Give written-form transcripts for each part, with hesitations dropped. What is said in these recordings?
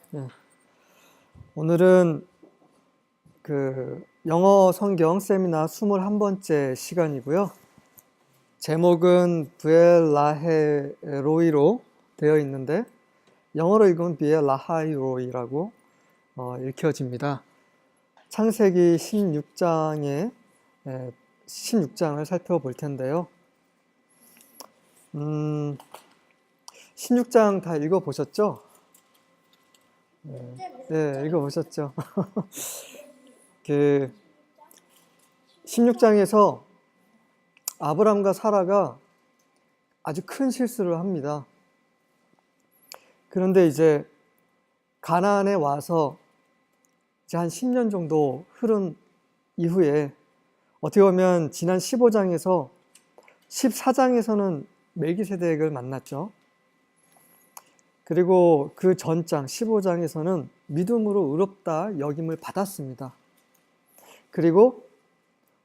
네. 오늘은 영어 성경 세미나 21번째 시간이고요. 제목은 부엘라헤로이로 되어 있는데 영어로 읽으면 비엘라하이로이라고 읽혀집니다. 창세기 16장을 살펴볼 텐데요. 16장 다 읽어보셨죠? 네, 읽어보셨죠? 16장에서 아브람과 사라가 아주 큰 실수를 합니다. 그런데 이제 가나안에 와서 이제 한 10년 정도 흐른 이후에 어떻게 보면 지난 15장에서 14장에서는 멜기세덱을 만났죠. 그리고 그 전장 15장에서는 믿음으로 의롭다 여김을 받았습니다. 그리고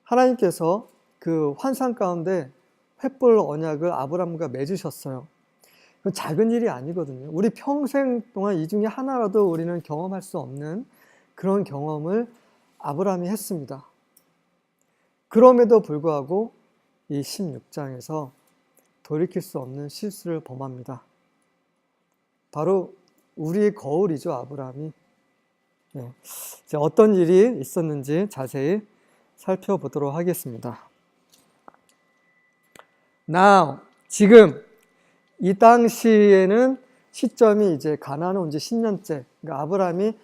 하나님께서 그 환상 가운데 횃불 언약을 아브람과 맺으셨어요. 그건 작은 일이 아니거든요. 우리 평생 동안 이 중에 하나라도 우리는 경험할 수 없는 그런 경험을 아브람이 했습니다. 그럼에도 불구하고 이 16장에서 돌이킬 수 없는 실수를 범합니다. 바로 우리의 거울이죠, 아브라함이. 네. 어떤 일이 있었는지 자세히 살펴보도록 하겠습니다. Now, 지금 이 당시에는 시점이 이제 가나안 온 지 10년째, 그러니까 아브라함이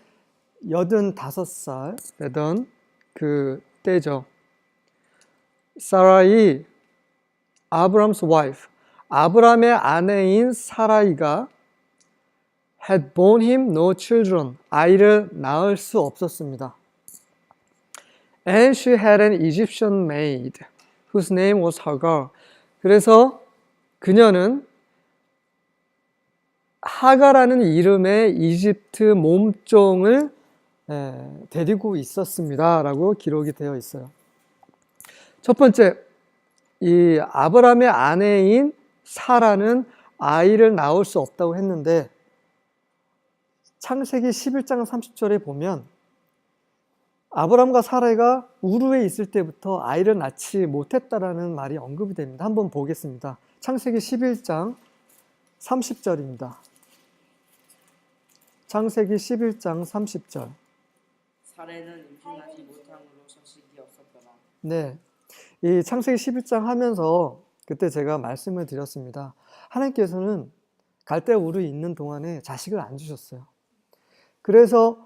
85살 되던 그 때죠. 사라이, 아브람's wife, 아브람의 아내인 사라이가 had borne him no children, 아이를 낳을 수 없었습니다. And she had an Egyptian maid, whose name was Hagar. 그래서 그녀는 하가라는 이름의 이집트 몸종을 데리고 있었습니다. 라고 기록이 되어 있어요. 첫 번째, 이 아브람의 아내인 사라는 아이를 낳을 수 없다고 했는데 창세기 11장 30절에 보면 아브람과 사라가 우르에 있을 때부터 아이를 낳지 못했다라는 말이 언급이 됩니다. 한번 보겠습니다. 창세기 11장 30절입니다. 창세기 11장 30절. 사례는 임신하지 못함으로 자식이 없었더라. 네, 이 창세기 11장 하면서 그때 제가 말씀을 드렸습니다. 하나님께서는 갈대 우르에 있는 동안에 자식을 안 주셨어요. 그래서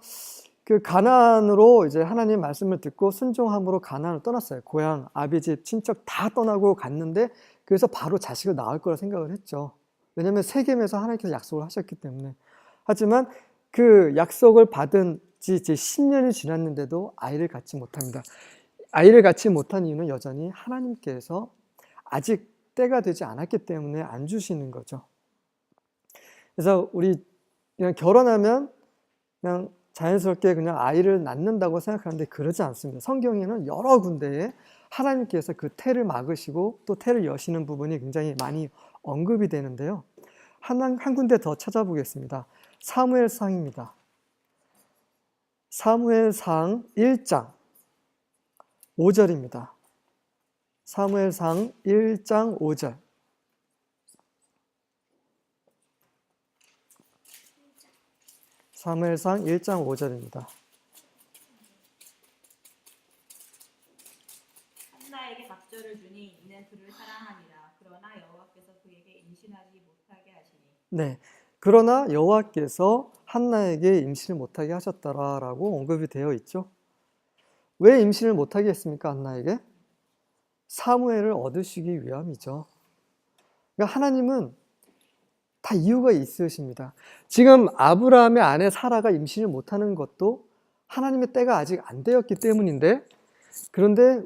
그 가나안으로 이제 하나님 말씀을 듣고 순종함으로 가나안을 떠났어요. 고향, 아비집, 친척 다 떠나고 갔는데 그래서 바로 자식을 낳을 거라 생각을 했죠. 왜냐하면 세겜에서 하나님께서 약속을 하셨기 때문에. 하지만 그 약속을 받은 지 이제 10년이 지났는데도 아이를 갖지 못합니다. 아이를 갖지 못한 이유는 여전히 하나님께서 아직 때가 되지 않았기 때문에 안 주시는 거죠. 그래서 우리 그냥 결혼하면 그냥 자연스럽게 그냥 아이를 낳는다고 생각하는데 그러지 않습니다. 성경에는 여러 군데에 하나님께서 그 태를 막으시고 또 태를 여시는 부분이 굉장히 많이 언급이 되는데요. 한 군데 더 찾아보겠습니다. 사무엘상입니다. 사무엘상 1장 5절입니다. 사무엘상 1장 5절. 사무엘상 1장 5절입니다. 한나에게 박절을 주니 이는 그를 사랑하니라. 그러나 여호와께서 그에게 임신하지 못하게 하시니. 네, 그러나 여호와께서 한나에게 임신을 못하게 하셨더라라고 언급이 되어 있죠. 왜 임신을 못하게 했습니까? 한나에게? 사무엘을 얻으시기 위함이죠. 그러니까 하나님은 다 이유가 있으십니다. 지금 아브라함의 아내 사라가 임신을 못하는 것도 하나님의 때가 아직 안 되었기 때문인데, 그런데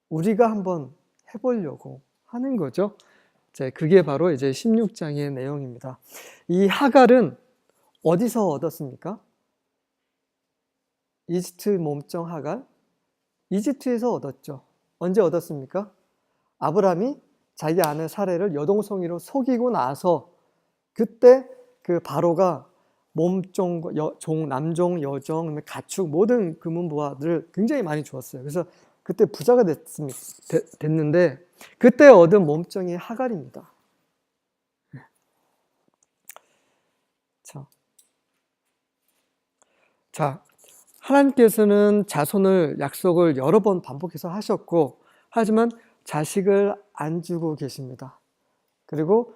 우리가 한번 해보려고 하는 거죠. 그게 바로 이제 16장의 내용입니다. 이 하갈은 어디서 얻었습니까? 이집트 몸종 하갈? 이집트에서 얻었죠. 언제 얻었습니까? 아브라함이 자기 아내 사례를 여동생으로 속이고 나서 그때 그 바로가 몸종, 남종, 여종, 가축 모든 금은보화들을 굉장히 많이 주었어요. 그래서 그때 부자가 됐는데 그때 얻은 몸종이 하갈입니다. 자, 하나님께서는 자손을 약속을 여러 번 반복해서 하셨고, 하지만 자식을 안 주고 계십니다. 그리고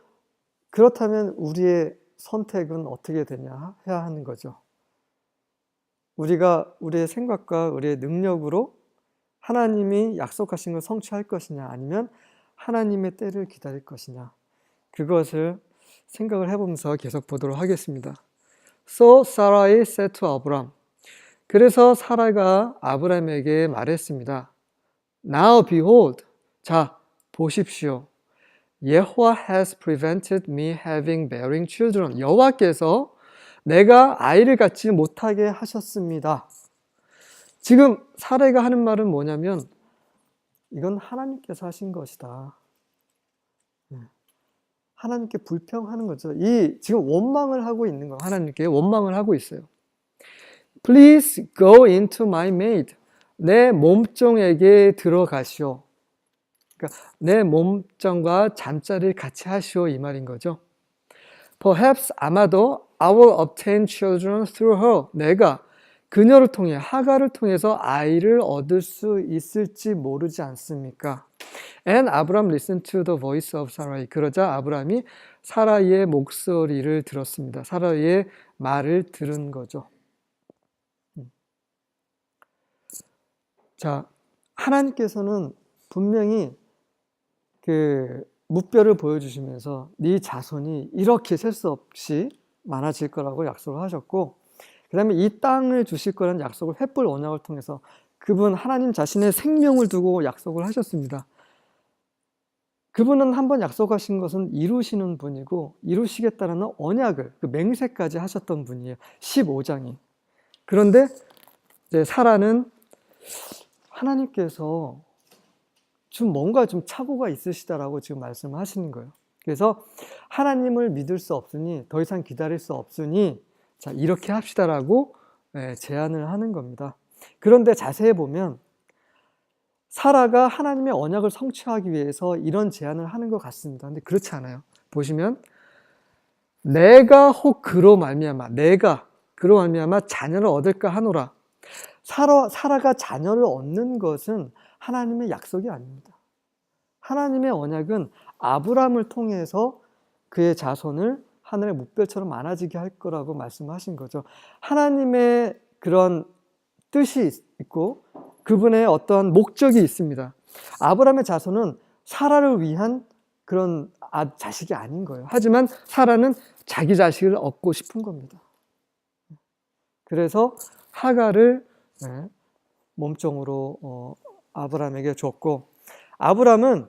그렇다면 우리의 선택은 어떻게 되냐 해야 하는 거죠. 우리가 우리의 생각과 우리의 능력으로 하나님이 약속하신 걸 성취할 것이냐, 아니면 하나님의 때를 기다릴 것이냐, 그것을 생각을 해보면서 계속 보도록 하겠습니다. So Sarai said to Abraham. 그래서 사라가 아브라함에게 말했습니다. Now behold, 자 보십시오. Yehovah has prevented me having bearing children. 여호와께서 내가 아이를 갖지 못하게 하셨습니다. 지금 사라가 하는 말은 뭐냐면 이건 하나님께서 하신 것이다. 하나님께 불평하는 거죠. 이 지금 원망을 하고 있는 거, 하나님께 원망을 하고 있어요. Please go into my maid. 내 몸종에게 들어가시오. 그러니까 내 몸종과 잠자리를 같이 하시오 이 말인 거죠. Perhaps 아마도 I will obtain children through her. 내가 그녀를 통해 하갈을 통해서 아이를 얻을 수 있을지 모르지 않습니까? And Abraham listened to the voice of Sarai. 그러자 아브라함이 사라이의 목소리를 들었습니다. 사라이의 말을 들은 거죠. 자, 하나님께서는 분명히 그 무뼈를 보여주시면서 네 자손이 이렇게 셀 수 없이 많아질 거라고 약속을 하셨고, 그 다음에 이 땅을 주실 거라는 약속을 횃불 언약을 통해서 그분 하나님 자신의 생명을 두고 약속을 하셨습니다. 그분은 한번 약속하신 것은 이루시는 분이고 이루시겠다는 언약을, 그 맹세까지 하셨던 분이에요. 15장이. 그런데 이제 사라는 하나님께서 좀 뭔가 좀 착오가 있으시다라고 지금 말씀하시는 거예요. 그래서 하나님을 믿을 수 없으니, 더 이상 기다릴 수 없으니 자 이렇게 합시다라고 제안을 하는 겁니다. 그런데 자세히 보면 사라가 하나님의 언약을 성취하기 위해서 이런 제안을 하는 것 같습니다. 근데 그렇지 않아요. 보시면 내가 혹 그로 말미암아, 내가 그로 말미암아 자녀를 얻을까 하노라. 사라가 자녀를 얻는 것은 하나님의 약속이 아닙니다. 하나님의 언약은 아브라함을 통해서 그의 자손을 하늘의 뭇별처럼 많아지게 할 거라고 말씀하신 거죠. 하나님의 그런 뜻이 있고 그분의 어떠한 목적이 있습니다. 아브라함의 자손은 사라를 위한 그런 자식이 아닌 거예요. 하지만 사라는 자기 자식을 얻고 싶은 겁니다. 그래서 하갈을 몸종으로 아브라함에게 줬고, 아브라함은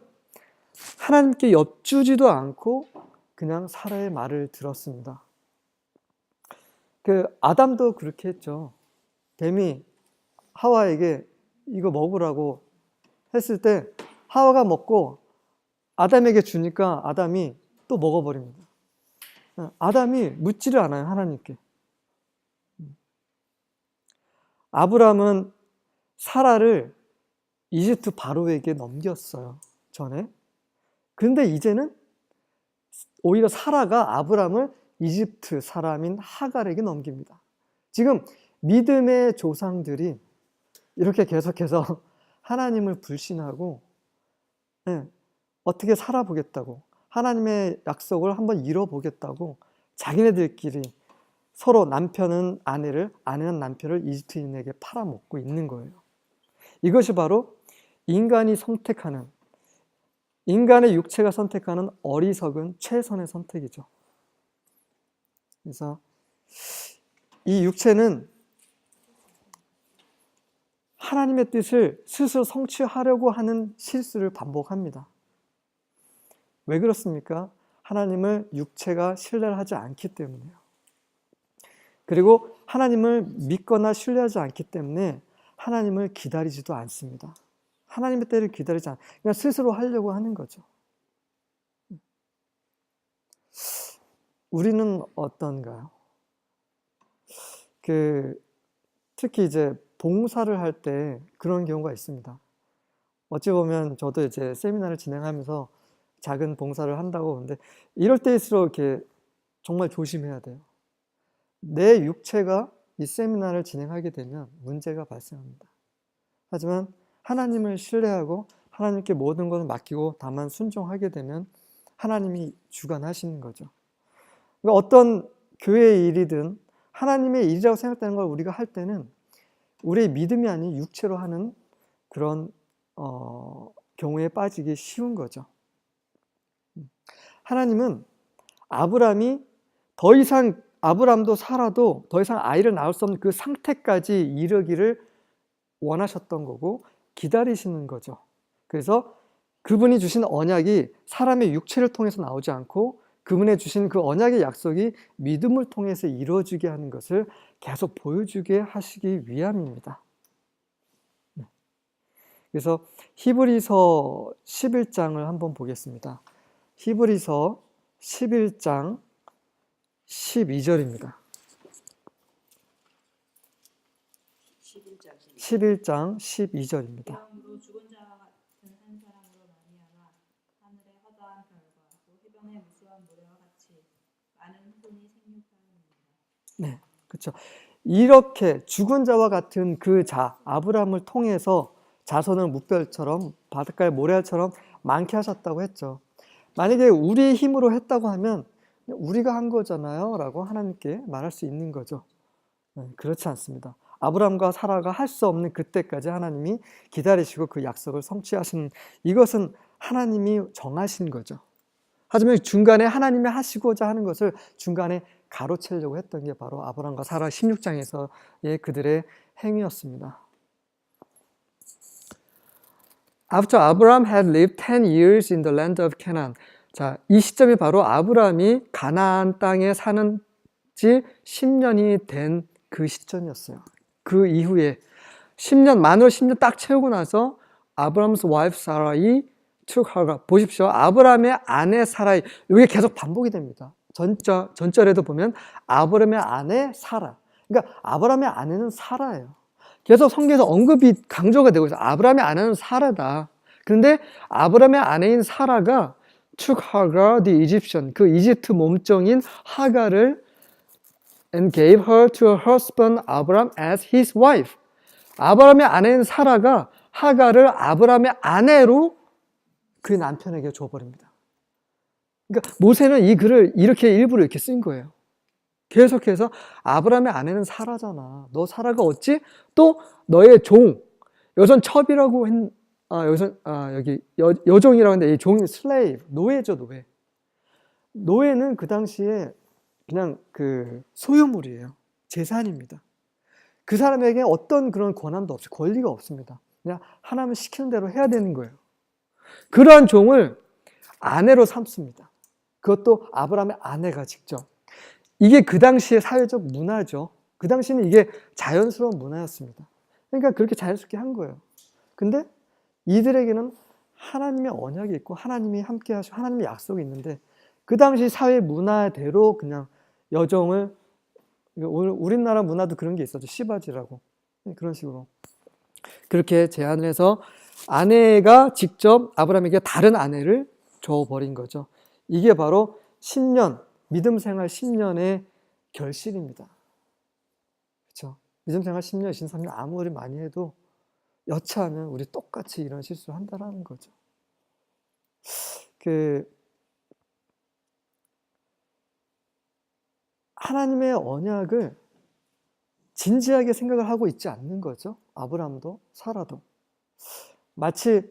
하나님께 엿주지도 않고 그냥 사라의 말을 들었습니다. 그 아담도 그렇게 했죠. 뱀이 하와에게 이거 먹으라고 했을 때 하와가 먹고 아담에게 주니까 아담이 또 먹어버립니다. 아담이 묻지를 않아요, 하나님께. 아브라함은 사라를 이집트 바로에게 넘겼어요, 전에. 근데 이제는 오히려 사라가 아브라함을 이집트 사람인 하갈에게 넘깁니다. 지금 믿음의 조상들이 이렇게 계속해서 하나님을 불신하고 어떻게 살아보겠다고, 하나님의 약속을 한번 이뤄보겠다고 자기네들끼리 서로 남편은 아내를, 아내는 남편을 이집트인에게 팔아먹고 있는 거예요. 이것이 바로 인간이 선택하는, 인간의 육체가 선택하는 어리석은 최선의 선택이죠. 그래서 이 육체는 하나님의 뜻을 스스로 성취하려고 하는 실수를 반복합니다. 왜 그렇습니까? 하나님을 육체가 신뢰를 하지 않기 때문이에요. 그리고 하나님을 믿거나 신뢰하지 않기 때문에 하나님을 기다리지도 않습니다. 하나님의 때를 기다리지 않아요. 그냥 스스로 하려고 하는 거죠. 우리는 어떤가요? 특히 이제 봉사를 할 때 그런 경우가 있습니다. 어찌 보면 저도 이제 세미나를 진행하면서 작은 봉사를 한다고 보는데 이럴 때일수록 이렇게 정말 조심해야 돼요. 내 육체가 이 세미나를 진행하게 되면 문제가 발생합니다. 하지만 하나님을 신뢰하고 하나님께 모든 것을 맡기고 다만 순종하게 되면 하나님이 주관하시는 거죠. 그러니까 어떤 교회의 일이든 하나님의 일이라고 생각되는 걸 우리가 할 때는 우리의 믿음이 아닌 육체로 하는 그런 경우에 빠지기 쉬운 거죠. 하나님은 아브람이 더 이상 아브람도 사라도 더 이상 아이를 낳을 수 없는 그 상태까지 이르기를 원하셨던 거고 기다리시는 거죠. 그래서 그분이 주신 언약이 사람의 육체를 통해서 나오지 않고 그분의 주신 그 언약의 약속이 믿음을 통해서 이루어지게 하는 것을 계속 보여주게 하시기 위함입니다. 그래서 히브리서 11장을 한번 보겠습니다. 히브리서 11장 12절입니다. 11장 12절입니다. 그러므로 죽은 자와 같은 한 사람으로 말미암아 하늘의 허다한 별과 또 해변의 무수한 모래와 같이 많은 후손이 생육하였느니라. 네, 그렇죠. 이렇게 죽은 자와 같은 그 자 아브라함을 통해서 자손을 뭇별처럼 바닷가의 모래알처럼 많게 하셨다고 했죠. 만약에 우리의 힘으로 했다고 하면 우리가 한 거잖아요 라고 하나님께 말할 수 있는 거죠. 그렇지 않습니다. 아브라함과 사라가 할 수 없는 그때까지 하나님이 기다리시고 그 약속을 성취하신, 이것은 하나님이 정하신 거죠. 하지만 중간에 하나님이 하시고자 하는 것을 중간에 가로채려고 했던 게 바로 아브라함과 사라 16장에서의 그들의 행위였습니다. After Abraham had lived 10 years in the land of Canaan. 자, 이 시점이 바로 아브라함이 가나안 땅에 사는 지 10년이 된 그 시점이었어요. 그 이후에 10년, 만으로 10년 딱 채우고 나서 아브라함's wife 사라이 took her. 보십시오. 아브라함의 아내 사라이. 이게 계속 반복이 됩니다. 전절에도 보면 아브라함의 아내 사라. 그러니까 아브라함의 아내는 사라예요. 계속 성경에서 언급이 강조가 되고 있어요. 아브라함의 아내는 사라다. 그런데 아브라함의 아내인 사라가 took Hagar the Egyptian, 그 이집트 몸종인 하가를 and gave her to her husband Abraham as his wife. 아브라함의 아내인 사라가 하가를 아브라함의 아내로 그 남편에게 줘버립니다. 그러니까 모세는 이 글을 이렇게 일부러 이렇게 쓴 거예요. 계속해서 아브라함의 아내는 사라잖아. 너 사라가 어찌 또 너의 종, 여기선 첩이라고 여기 여종이라고 하는데 이 종이 슬레이브, 노예죠, 노예. 노예는 그 당시에 그냥 그 소유물이에요. 재산입니다. 그 사람에게 어떤 그런 권한도 없이 권리가 없습니다. 그냥 하나님 시키는 대로 해야 되는 거예요. 그러한 종을 아내로 삼습니다. 그것도 아브라함의 아내가 직접. 이게 그 당시의 사회적 문화죠. 그 당시는 이게 자연스러운 문화였습니다. 그러니까 그렇게 자연스럽게 한 거예요. 근데 이들에게는 하나님의 언약이 있고 하나님이 함께 하시고 하나님의 약속이 있는데 그 당시 사회 문화대로 그냥 여종을, 우리나라 문화도 그런 게 있었죠. 시바지라고. 그런 식으로. 그렇게 제안을 해서 아내가 직접 아브라함에게 다른 아내를 줘버린 거죠. 이게 바로 10년, 믿음 생활 10년의 결실입니다. 그렇죠? 믿음 생활 10년, 23년 아무리 많이 해도 여차하면 우리 똑같이 이런 실수를 한다는 거죠. 하나님의 언약을 진지하게 생각을 하고 있지 않는 거죠. 아브라함도 사라도. 마치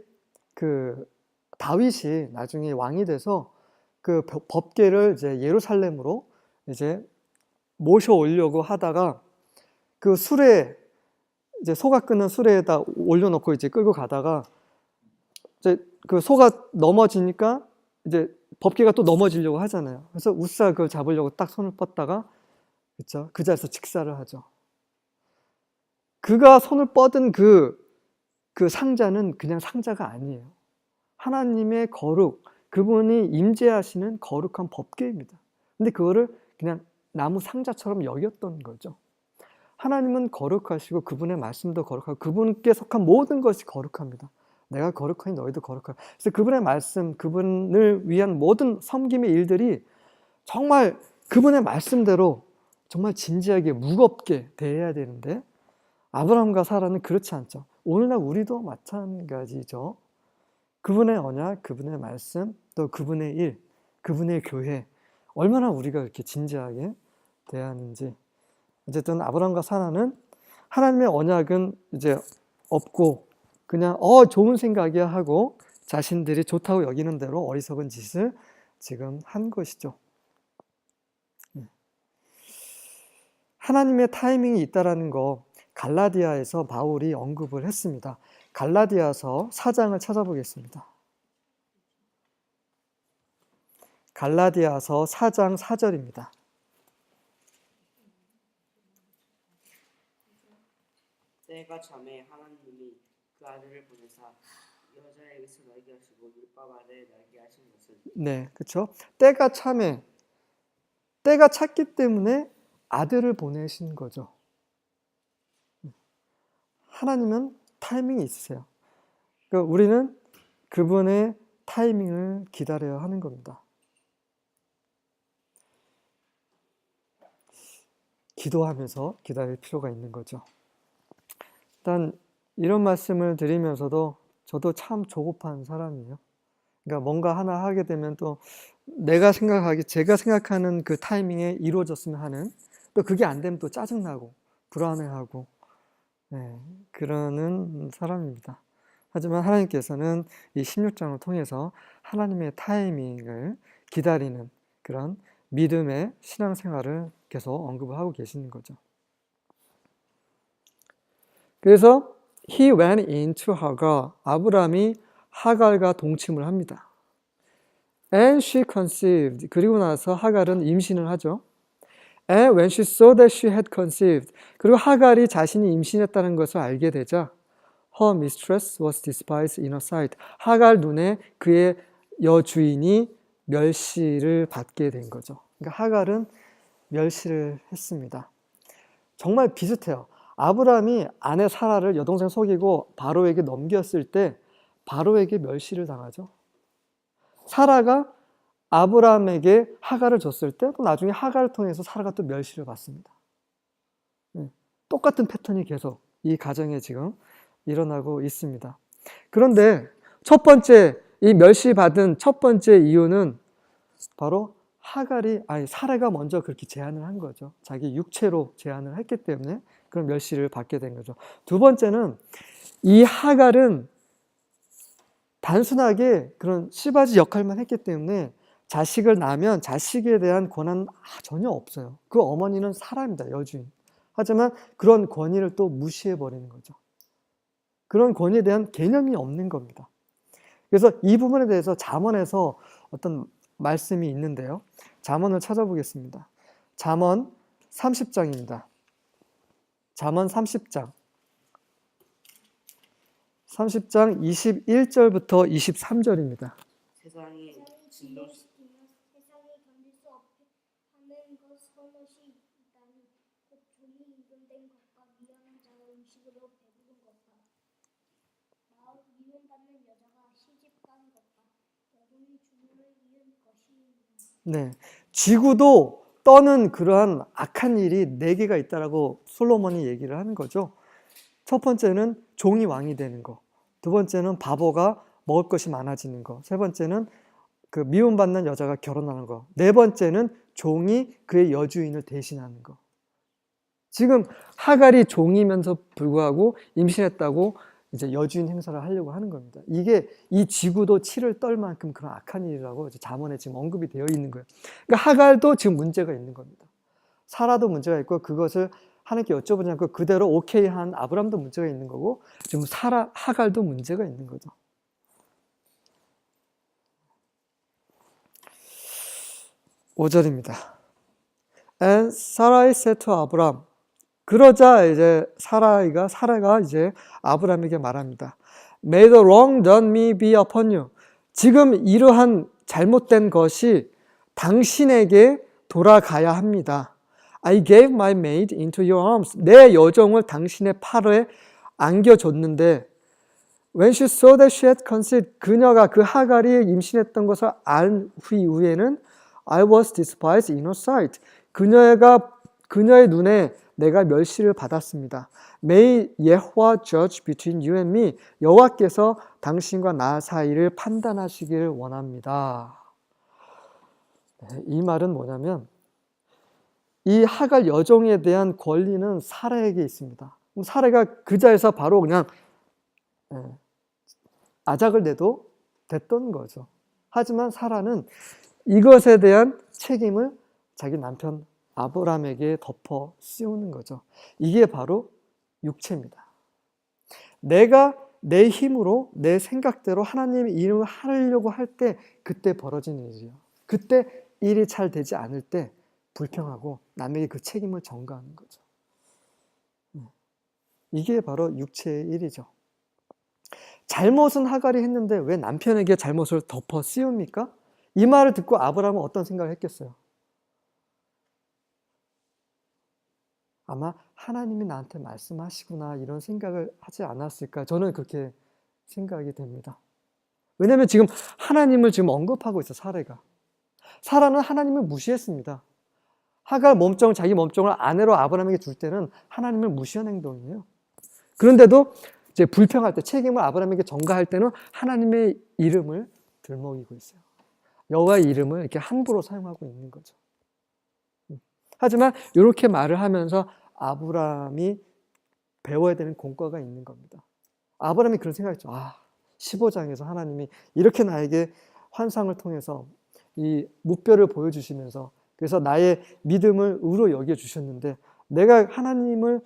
그 다윗이 나중에 왕이 돼서 그 법궤를 이제 예루살렘으로 이제 모셔오려고 하다가 그 수레, 이제 소가 끄는 수레에다 올려놓고 이제 끌고 가다가 이제 그 소가 넘어지니까 이제 법궤가 또 넘어지려고 하잖아요. 그래서 우사 그걸 잡으려고 딱 손을 뻗다가, 그렇죠? 그 자리에서 직사를 하죠. 그가 손을 뻗은 그 상자는 그냥 상자가 아니에요. 하나님의 거룩, 그분이 임재하시는 거룩한 법궤입니다. 근데 그거를 그냥 나무 상자처럼 여겼던 거죠. 하나님은 거룩하시고 그분의 말씀도 거룩하고 그분께 속한 모든 것이 거룩합니다. 내가 거룩하니 너희도 거룩하라. 그래서 그분의 말씀, 그분을 위한 모든 섬김의 일들이 정말 그분의 말씀대로 정말 진지하게 무겁게 대해야 되는데 아브라함과 사라는 그렇지 않죠. 오늘날 우리도 마찬가지죠. 그분의 언약, 그분의 말씀, 또 그분의 일, 그분의 교회 얼마나 우리가 이렇게 진지하게 대하는지. 어쨌든 아브라함과 사라는 하나님의 언약은 이제 없고 그냥 좋은 생각이야 하고 자신들이 좋다고 여기는 대로 어리석은 짓을 지금 한 것이죠. 하나님의 타이밍이 있다라는 거 갈라디아에서 바울이 언급을 했습니다. 갈라디아서 4장을 찾아보겠습니다. 갈라디아서 4장 4절입니다. 때가 참에 하나님이 그 아들을 보내사 여자에게서 나게 하시고 율법 아래 나게 하신 것은 네, 그렇죠. 때가 참에 때가 찼기 때문에 아들을 보내신 거죠. 하나님은 타이밍이 있으세요. 그러니까 우리는 그분의 타이밍을 기다려야 하는 겁니다. 기도하면서 기다릴 필요가 있는 거죠. 일단 이런 말씀을 드리면서도 저도 참 조급한 사람이에요. 그러니까 뭔가 하나 하게 되면 또 제가 생각하는 그 타이밍에 이루어졌으면 하는, 또 그게 안 되면 또 짜증나고 불안해하고 그러는 사람입니다. 하지만 하나님께서는 이 16장을 통해서 하나님의 타이밍을 기다리는 그런 믿음의 신앙생활을 계속 언급을 하고 계시는 거죠. 그래서 He went into Hagar, 아브람이 하갈과 동침을 합니다. And she conceived, 그리고 나서 하갈은 임신을 하죠. And when she saw that she had conceived, 그리고 하갈이 자신이 임신했다는 것을 알게 되자 Her mistress was despised in her sight, 하갈 눈에 그의 여주인이 멸시를 받게 된 거죠. 그러니까 하갈은 멸시를 했습니다. 정말 비슷해요. 아브람이 아내 사라를 여동생 속이고 바로에게 넘겼을 때 바로에게 멸시를 당하죠. 사라가 아브람에게 하갈을 줬을 때 또 나중에 하갈을 통해서 사라가 또 멸시를 받습니다. 똑같은 패턴이 계속 이 가정에 지금 일어나고 있습니다. 그런데 첫 번째 이 멸시받은 첫 번째 이유는 바로 사라가 먼저 그렇게 제안을 한 거죠. 자기 육체로 제안을 했기 때문에 그런 멸시를 받게 된 거죠. 두 번째는 이 하갈은 단순하게 그런 씨바지 역할만 했기 때문에 자식을 낳으면 자식에 대한 권한은 전혀 없어요. 그 어머니는 사람입니다, 여주인. 하지만 그런 권위를 또 무시해버리는 거죠. 그런 권위에 대한 개념이 없는 겁니다. 그래서 이 부분에 대해서 잠언에서 어떤 말씀이 있는데요. 잠언을 찾아보겠습니다. 잠언 30장입니다. 잠언 30장 21절부터 23절입니다. 세상이 진노 세상이 견딜 수 없게 하는 것 선엇이 있다니 곧 종이 이른된 것과 미련한 자가 음식으로 배부른 것과 미움받는 여자가 시집간 것과 여동이 주문을 이은 것이니라. 네, 지구도 떠는 그러한 악한 일이 4개가 있다라고 솔로몬이 얘기를 하는 거죠. 첫 번째는 종이 왕이 되는 거, 두 번째는 바보가 먹을 것이 많아지는 거, 세 번째는 그 미움받는 여자가 결혼하는 거, 네 번째는 종이 그의 여주인을 대신하는 거. 지금 하갈이 종이면서 불구하고 임신했다고 이제 여주인 행사를 하려고 하는 겁니다. 이게 이 지구도 치를 떨 만큼 그런 악한 일이라고 잠언에 지금 언급이 되어 있는 거예요. 그러니까 하갈도 지금 문제가 있는 겁니다. 사라도 문제가 있고 그것을 하나님께 여쭤보지 않고 그대로 오케이 한 아브람도 문제가 있는 거고 지금 하갈도 문제가 있는 거죠. (5절입니다) And Sarai said to Abram, 그러자 이제 사라가 이제 아브람에게 말합니다. May the wrong done me be upon you. 지금 이러한 잘못된 것이 당신에게 돌아가야 합니다. I gave my maid into your arms. 내 여종을 당신의 팔에 안겨줬는데 when she saw that she had conceived, 그녀가 그 하갈이 임신했던 것을 알 후에는 I was despised in her sight. 그녀의 눈에 내가 멸시를 받았습니다. May 예호와 judge between you and me. 여호와께서 당신과 나 사이를 판단하시기를 원합니다. 이 말은 뭐냐면 이 하갈 여종에 대한 권리는 사라에게 있습니다. 사라가 그 자리에서 바로 그냥 아작을 내도 됐던 거죠. 하지만 사라는 이것에 대한 책임을 자기 남편 아브라함에게 덮어 씌우는 거죠. 이게 바로 육체입니다. 내가 내 힘으로 내 생각대로 하나님의 이름을 하려고 할 때 그때 벌어지는 일이에요. 그때 일이 잘 되지 않을 때 불평하고 남에게 그 책임을 전가하는 거죠. 이게 바로 육체의 일이죠. 잘못은 하갈이 했는데 왜 남편에게 잘못을 덮어 씌웁니까? 이 말을 듣고 아브라함은 어떤 생각을 했겠어요? 아마 하나님이 나한테 말씀하시구나 이런 생각을 하지 않았을까? 저는 그렇게 생각이 됩니다. 왜냐하면 지금 하나님을 지금 언급하고 있어, 사라가. 사라는 하나님을 무시했습니다. 하갈 몸종을, 자기 몸종을 아내로 아브라함에게 줄 때는 하나님을 무시한 행동이에요. 그런데도 이제 불평할 때, 책임을 아브라함에게 전가할 때는 하나님의 이름을 들먹이고 있어요. 여호와의 이름을 이렇게 함부로 사용하고 있는 거죠. 하지만 이렇게 말을 하면서 아브라함이 배워야 되는 공과가 있는 겁니다. 아브라함이 그런 생각했죠. 15장에서 하나님이 이렇게 나에게 환상을 통해서 이 목표를 보여주시면서 그래서 나의 믿음을 의로 여겨주셨는데 내가 하나님을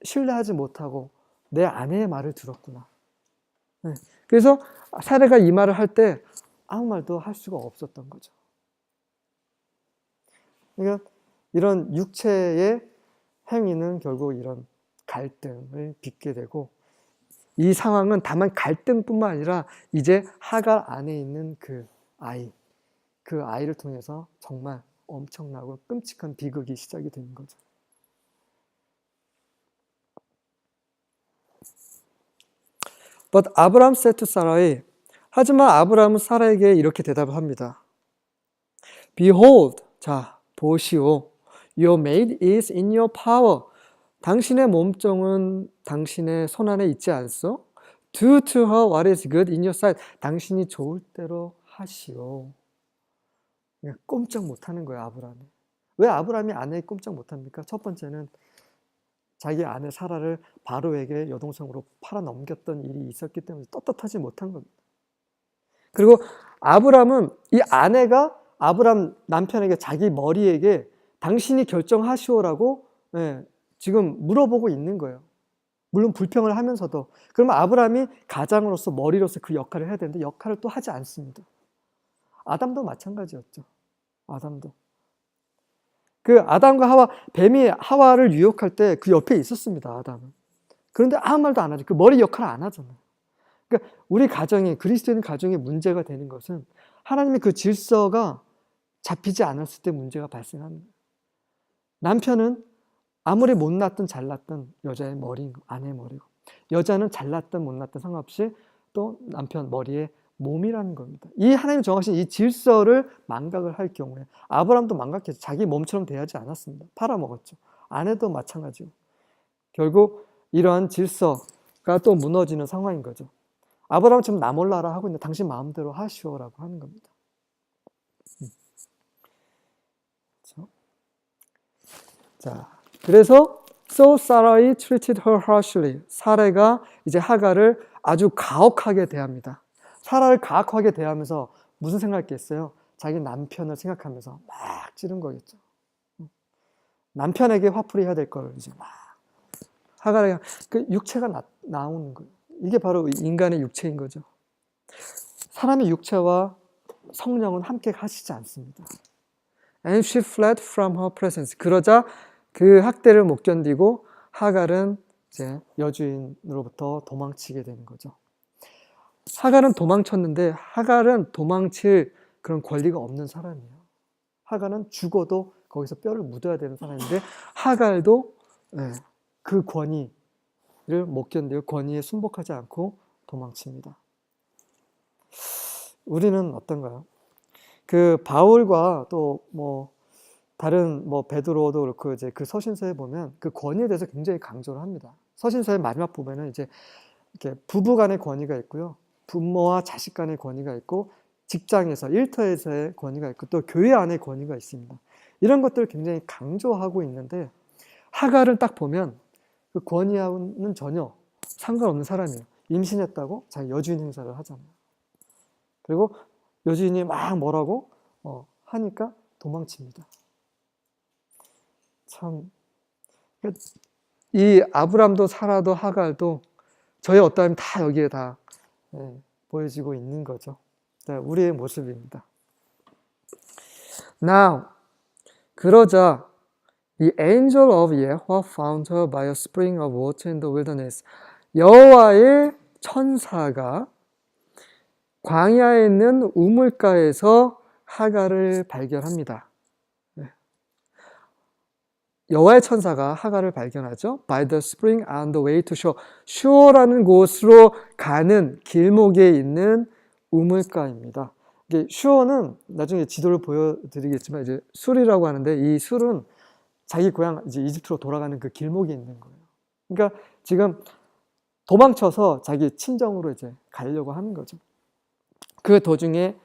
신뢰하지 못하고 내 아내의 말을 들었구나. 그래서 사라가 이 말을 할 때 아무 말도 할 수가 없었던 거죠. 그러니까 이런 육체의 행위는 결국 이런 갈등을 빚게 되고 이 상황은 다만 갈등뿐만 아니라 이제 하갈 안에 있는 그 아이를 통해서 정말 엄청나고 끔찍한 비극이 시작이 되는 거죠. But Abraham said to Sarai, 하지만 아브라함은 사라에게 이렇게 대답을 합니다. Behold, 자, 보시오. Your maid is in your power. 당신의 몸종은 당신의 손안에 있지 않소? Do to her what is good in your sight. 당신이 좋을 대로 하시오. 그냥 꼼짝 못하는 거예요, 아브라함이. 왜 아브라함이 아내에게 꼼짝 못합니까? 첫 번째는 자기 아내 사라를 바로에게 여동생으로 팔아 넘겼던 일이 있었기 때문에 떳떳하지 못한 겁니다. 그리고 아브라함은 이 아내가 아브라함 남편에게 자기 머리에게 당신이 결정하시오라고 지금 물어보고 있는 거예요. 물론 불평을 하면서도. 그러면 아브라함이 가장으로서 머리로서 그 역할을 해야 되는데 역할을 또 하지 않습니다. 아담도 마찬가지였죠. 아담도. 그 아담과 하와, 뱀이 하와를 유혹할 때 그 옆에 있었습니다, 아담은. 그런데 아무 말도 안 하죠. 그 머리 역할을 안 하잖아요. 그러니까 우리 가정이, 그리스도인 가정의 문제가 되는 것은 하나님의 그 질서가 잡히지 않았을 때 문제가 발생하는 거예요. 남편은 아무리 못났든 잘났든 여자의 머리인 거, 아내의 머리고, 여자는 잘났든 못났든 상관없이 또 남편 머리에 몸이라는 겁니다. 이 하나님 정하신 이 질서를 망각을 할 경우에 아브라함도 망각해서 자기 몸처럼 대하지 않았습니다. 팔아먹었죠. 아내도 마찬가지고 결국 이러한 질서가 또 무너지는 상황인 거죠. 아브라함은 지금 나 몰라라 하고 있는데 당신 마음대로 하시오라고 하는 겁니다. 그렇죠? 자, 그래서 So Sarai treated her harshly. 사라가 이제 하갈을 아주 가혹하게 대합니다. 사라를 가혹하게 대하면서 무슨 생각했겠어요? 자기 남편을 생각하면서 막 찌른 거겠죠. 남편에게 화풀이 해야 될 걸 이제 막 하갈에게 그 육체가 나오는 거예요. 이게 바로 인간의 육체인 거죠. 사람의 육체와 성령은 함께 가시지 않습니다. And she fled from her presence. 그러자 그 학대를 못 견디고 하갈은 이제 여주인으로부터 도망치게 되는 거죠. 하갈은 도망쳤는데 하갈은 도망칠 그런 권리가 없는 사람이에요. 하갈은 죽어도 거기서 뼈를 묻어야 되는 사람인데 하갈도 그 권위를 못 견디고 권위에 순복하지 않고 도망칩니다. 우리는 어떤가요? 그 바울과 또 뭐 다른 뭐 베드로도 그렇고 이제 그 서신서에 보면 그 권위에 대해서 굉장히 강조를 합니다. 서신서의 마지막 부분에는 이제 이렇게 부부 간의 권위가 있고요. 부모와 자식 간의 권위가 있고 직장에서 일터에서의 권위가 있고 또 교회 안의 권위가 있습니다. 이런 것들을 굉장히 강조하고 있는데 하갈은 딱 보면 그 권위와는 전혀 상관없는 사람이에요. 임신했다고 자기 여주인 행사를 하잖아요. 그리고 여주인이 막 뭐라고 하니까 도망칩니다. 참, 이 아브람도 사라도 하갈도 저의 어떠함이 다 여기에 다 보여지고 있는 거죠. 우리의 모습입니다. Now, 그러자 the angel of Yahweh found her by a spring of water in the wilderness. 여호와의 천사가 광야에 있는 우물가에서 하갈을 발견합니다. 여호와의 천사가 하갈을 발견하죠. By the spring on the way to shore. shore라는 곳으로 가는 길목에 있는 우물가입니다. 이게 shore는 나중에 지도를 보여드리겠지만 이제 술이라고 하는데 이 술은 자기 고향 이제 이집트로 돌아가는 그 길목에 있는 거예요. 그러니까 지금 도망쳐서 자기 친정으로 이제 가려고 하는 거죠. 그 도중에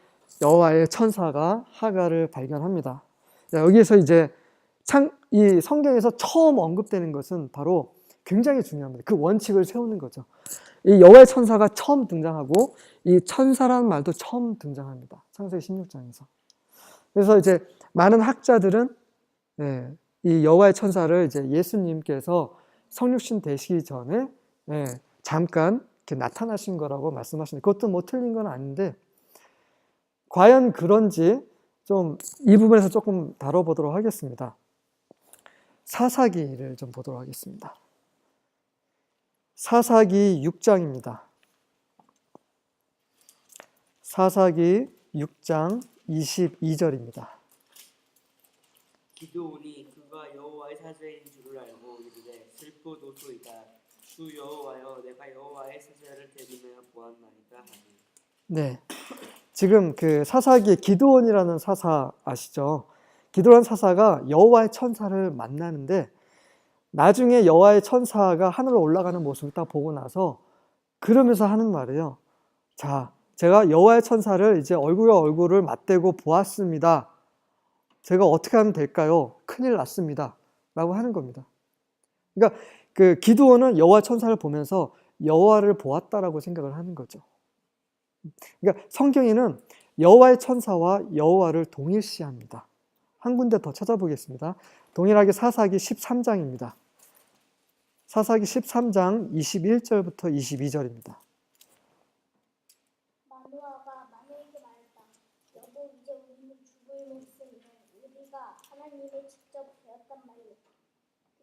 여호와의 천사가 하갈을 발견합니다. 여기에서 이제 이 성경에서 처음 언급되는 것은 바로 굉장히 중요합니다. 그 원칙을 세우는 거죠. 이 여호와의 천사가 처음 등장하고 이 천사라는 말도 처음 등장합니다. 창세기 16장에서. 그래서 이제 많은 학자들은 이 여호와의 천사를 이제 예수님께서 성육신 되시기 전에 잠깐 이렇게 나타나신 거라고 말씀하시는데 그것도 뭐 틀린 건 아닌데 과연 그런지 좀 이 부분에서 조금 다뤄보도록 하겠습니다. 사사기를 좀 보도록 하겠습니다. 사사기 6장입니다. 사사기 6장 22절입니다. 기드온이 그가 여호와의 사자인 줄을 알고 이르되 슬프도소이다. 주 여호와여 내가 여호와의 사자를 데리며 보았나이다 하니. 네, 지금 그 사사기에 기드온이라는 사사 아시죠? 기드온 사사가 여호와의 천사를 만나는데 나중에 여호와의 천사가 하늘로 올라가는 모습을 딱 보고 나서 그러면서 하는 말이에요. 자, 제가 여호와의 천사를 이제 얼굴과 얼굴을 맞대고 보았습니다. 제가 어떻게 하면 될까요? 큰일 났습니다. 라고 하는 겁니다. 그러니까 그 기드온은 여호와 천사를 보면서 여호와를 보았다라고 생각을 하는 거죠. 그러니까 성경에는 여호와의 천사와 여호와를 동일시합니다. 한 군데 더 찾아보겠습니다. 동일하게 사사기 13장입니다. 사사기 13장 21절부터 22절입니다. 마누아가 마누에게 말했다. 여보 이제 우리는 죽을 몫은 우리가 하나님의 직접 배웠단 말이오.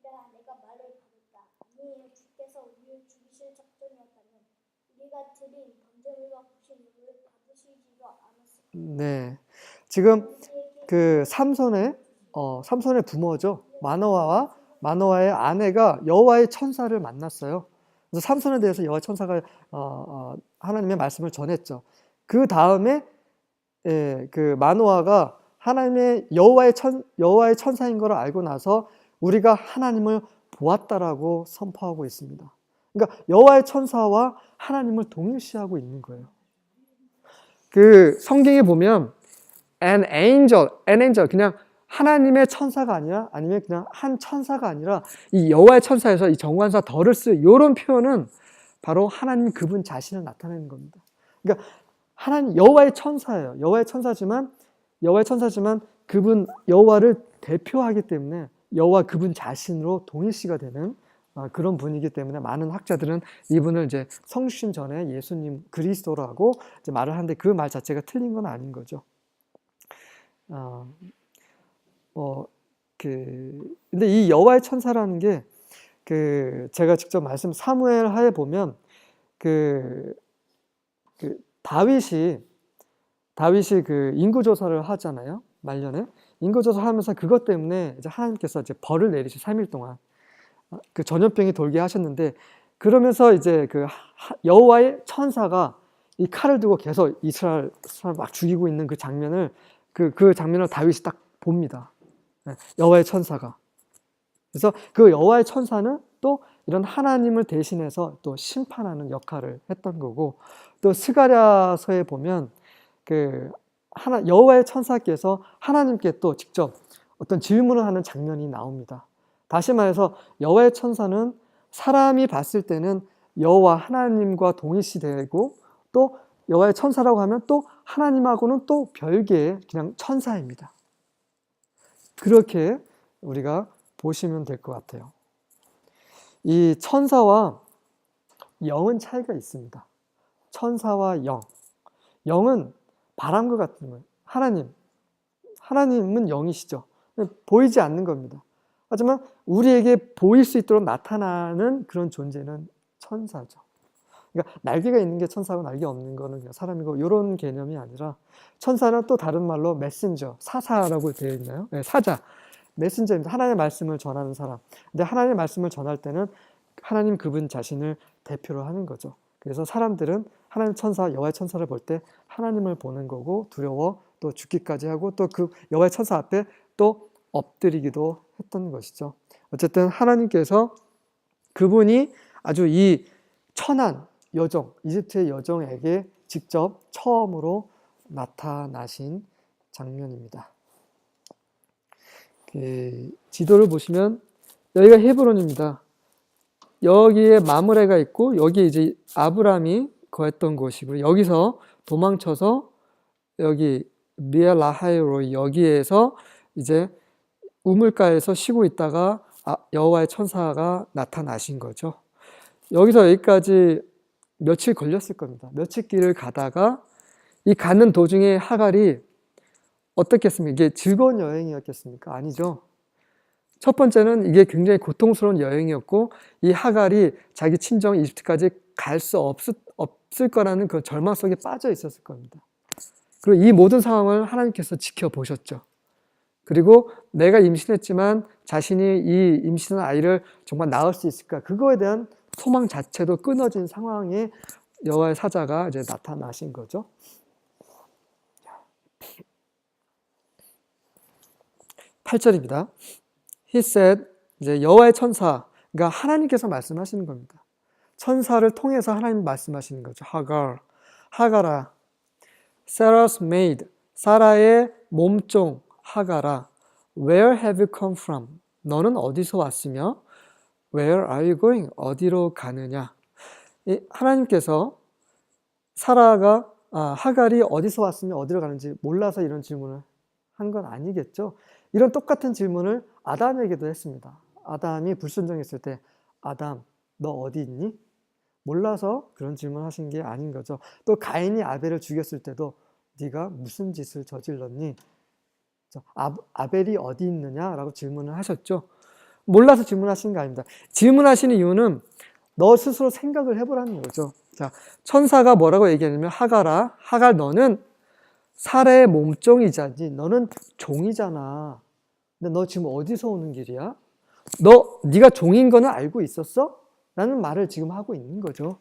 그러나 내가 말을 받았다. 아니에요. 주께서 우리를 죽이실 작정이었다면 우리가 드린 번제물과 구신물을 받으시지도 않았을 것이다. 네, 지금 그 삼손의 부모죠. 마노아의 아내가 여호와의 천사를 만났어요. 그래서 삼손에 대해서 여호와 천사가 하나님의 말씀을 전했죠. 그 다음에 그 마노아가 하나님의 여호와의 천사인 걸 알고 나서 우리가 하나님을 보았다라고 선포하고 있습니다. 그러니까 여호와의 천사와 하나님을 동일시하고 있는 거예요. 그 성경에 보면 an angel 그냥 하나님의 천사가 아니라 아니면 그냥 한 천사가 아니라 이 여호와의 천사에서 이 정관사 덜을 쓰 이런 표현은 바로 하나님 그분 자신을 나타내는 겁니다. 그러니까 하나님 여호와의 천사예요. 여호와의 천사지만 그분 여호와를 대표하기 때문에 여호와 그분 자신으로 동일시가 되는 그런 분이기 때문에 많은 학자들은 이분을 이제 성신 전에 예수님 그리스도라고 이제 말을 하는데 그 말 자체가 틀린 건 아닌 거죠. 근데 이 여호와의 천사라는 게 제가 직접 말씀 사무엘 하에 보면 다윗이 그 인구 조사를 하잖아요. 말년에 인거조소하면서 그것 때문에 이제 하나님께서 이제 벌을 내리시 3일 동안 그 전염병이 돌게 하셨는데, 그러면서 이제 그 여호와의 천사가 이 칼을 들고 계속 이스라엘 사람 막 죽이고 있는 그 장면을 그 장면을 다윗이 딱 봅니다. 여호와의 천사가. 그래서 그 여호와의 천사는 또 이런 하나님을 대신해서 또 심판하는 역할을 했던 거고, 또 스가랴서에 보면 그 여호와의 천사께서 하나님께 또 직접 어떤 질문을 하는 장면이 나옵니다. 다시 말해서 여호와의 천사는 사람이 봤을 때는 여호와 하나님과 동일시되고, 또 여호와의 천사라고 하면 또 하나님하고는 또 별개의 그냥 천사입니다. 그렇게 우리가 보시면 될 것 같아요. 이 천사와 영은 차이가 있습니다. 천사와 영. 영은 바람과 같은 거예요. 하나님은 영이시죠. 보이지 않는 겁니다. 하지만 우리에게 보일 수 있도록 나타나는 그런 존재는 천사죠. 그러니까 날개가 있는 게 천사고 날개 없는 거는 그냥 사람이고, 이런 개념이 아니라 천사는 또 다른 말로 메신저, 사사라고 되어 있나요? 네, 사자, 메신저입니다. 하나님의 말씀을 전하는 사람. 근데 하나님의 말씀을 전할 때는 하나님 그분 자신을 대표로 하는 거죠. 그래서 사람들은 하나님 천사, 여호와의 천사를 볼 때 하나님을 보는 거고, 두려워 또 죽기까지 하고, 또 그 여호와의 천사 앞에 또 엎드리기도 했던 것이죠. 어쨌든 하나님께서 그분이 아주 이 천한 여정, 이집트의 여정에게 직접 처음으로 나타나신 장면입니다. 지도를 보시면 여기가 헤브론입니다. 여기에 마므레가 있고, 여기 이제 아브람이 거했던 곳이고, 여기서 도망쳐서 여기 미엘라하이로 여기에서 이제 우물가에서 쉬고 있다가 여호와의 천사가 나타나신 거죠. 여기서 여기까지 며칠 걸렸을 겁니다. 며칠 길을 가다가 이 가는 도중에 하갈이 어떻겠습니까? 이게 즐거운 여행이었겠습니까? 아니죠. 첫 번째는 이게 굉장히 고통스러운 여행이었고, 이 하갈이 자기 친정 이집트까지 갈 수 없을 거라는 그 절망 속에 빠져 있었을 겁니다. 그리고 이 모든 상황을 하나님께서 지켜보셨죠. 그리고 내가 임신했지만 자신이 이 임신한 아이를 정말 낳을 수 있을까? 그거에 대한 소망 자체도 끊어진 상황에 여호와의 사자가 이제 나타나신 거죠. 8절입니다. He said, 이제 여호와의 천사, 그러니까 하나님께서 말씀하시는 겁니다. 천사를 통해서 하나님 말씀하시는 거죠. 하갈아, Sarah's maid, 사라의 몸종 하갈아, Where have you come from? 너는 어디서 왔으며 Where are you going? 어디로 가느냐? 하나님께서 하갈이 어디서 왔으며 어디로 가는지 몰라서 이런 질문을 한 건 아니겠죠. 이런 똑같은 질문을 아담에게도 했습니다. 아담이 불순종했을 때, 아담, 너 어디 있니? 몰라서 그런 질문을 하신 게 아닌 거죠. 또 가인이 아벨을 죽였을 때도 네가 무슨 짓을 저질렀니? 아벨이 어디 있느냐라고 질문을 하셨죠. 몰라서 질문하신 거 아닙니다. 질문하시는 이유는 너 스스로 생각을 해보라는 거죠. 자, 천사가 뭐라고 얘기하냐면, 하갈 너는 사라의 몸종이자지, 너는 종이잖아. 근데 너 지금 어디서 오는 길이야? 네가 종인 거는 알고 있었어? 라는 말을 지금 하고 있는 거죠.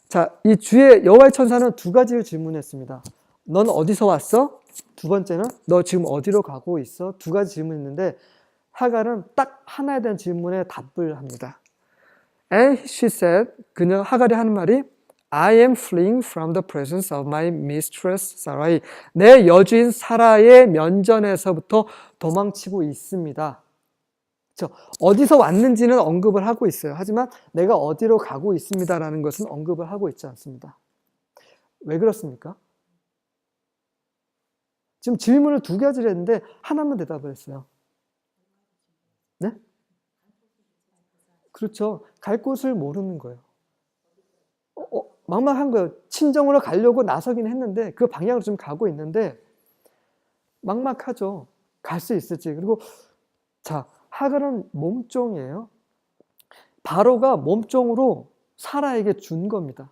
자, 이 주의 여호와의 천사는 두 가지를 질문했습니다. 넌 어디서 왔어? 두 번째는 너 지금 어디로 가고 있어? 두 가지 질문했는데, 하갈은 딱 하나에 대한 질문에 답을 합니다. And she said, 하갈이 하는 말이 I am fleeing from the presence of my mistress Sarai. 내 여주인 사라의 면전에서부터 도망치고 있습니다. 그렇죠? 어디서 왔는지는 언급을 하고 있어요. 하지만 내가 어디로 가고 있습니다라는 것은 언급을 하고 있지 않습니다. 왜 그렇습니까? 지금 질문을 두 가지를 했는데 하나만 대답을 했어요. 네? 그렇죠. 갈 곳을 모르는 거예요. 막막한 거예요. 친정으로 가려고 나서긴 했는데 그 방향으로 좀 가고 있는데 막막하죠. 갈 수 있을지. 그리고 자, 하갈은 몸종이에요. 바로가 몸종으로 사라에게 준 겁니다.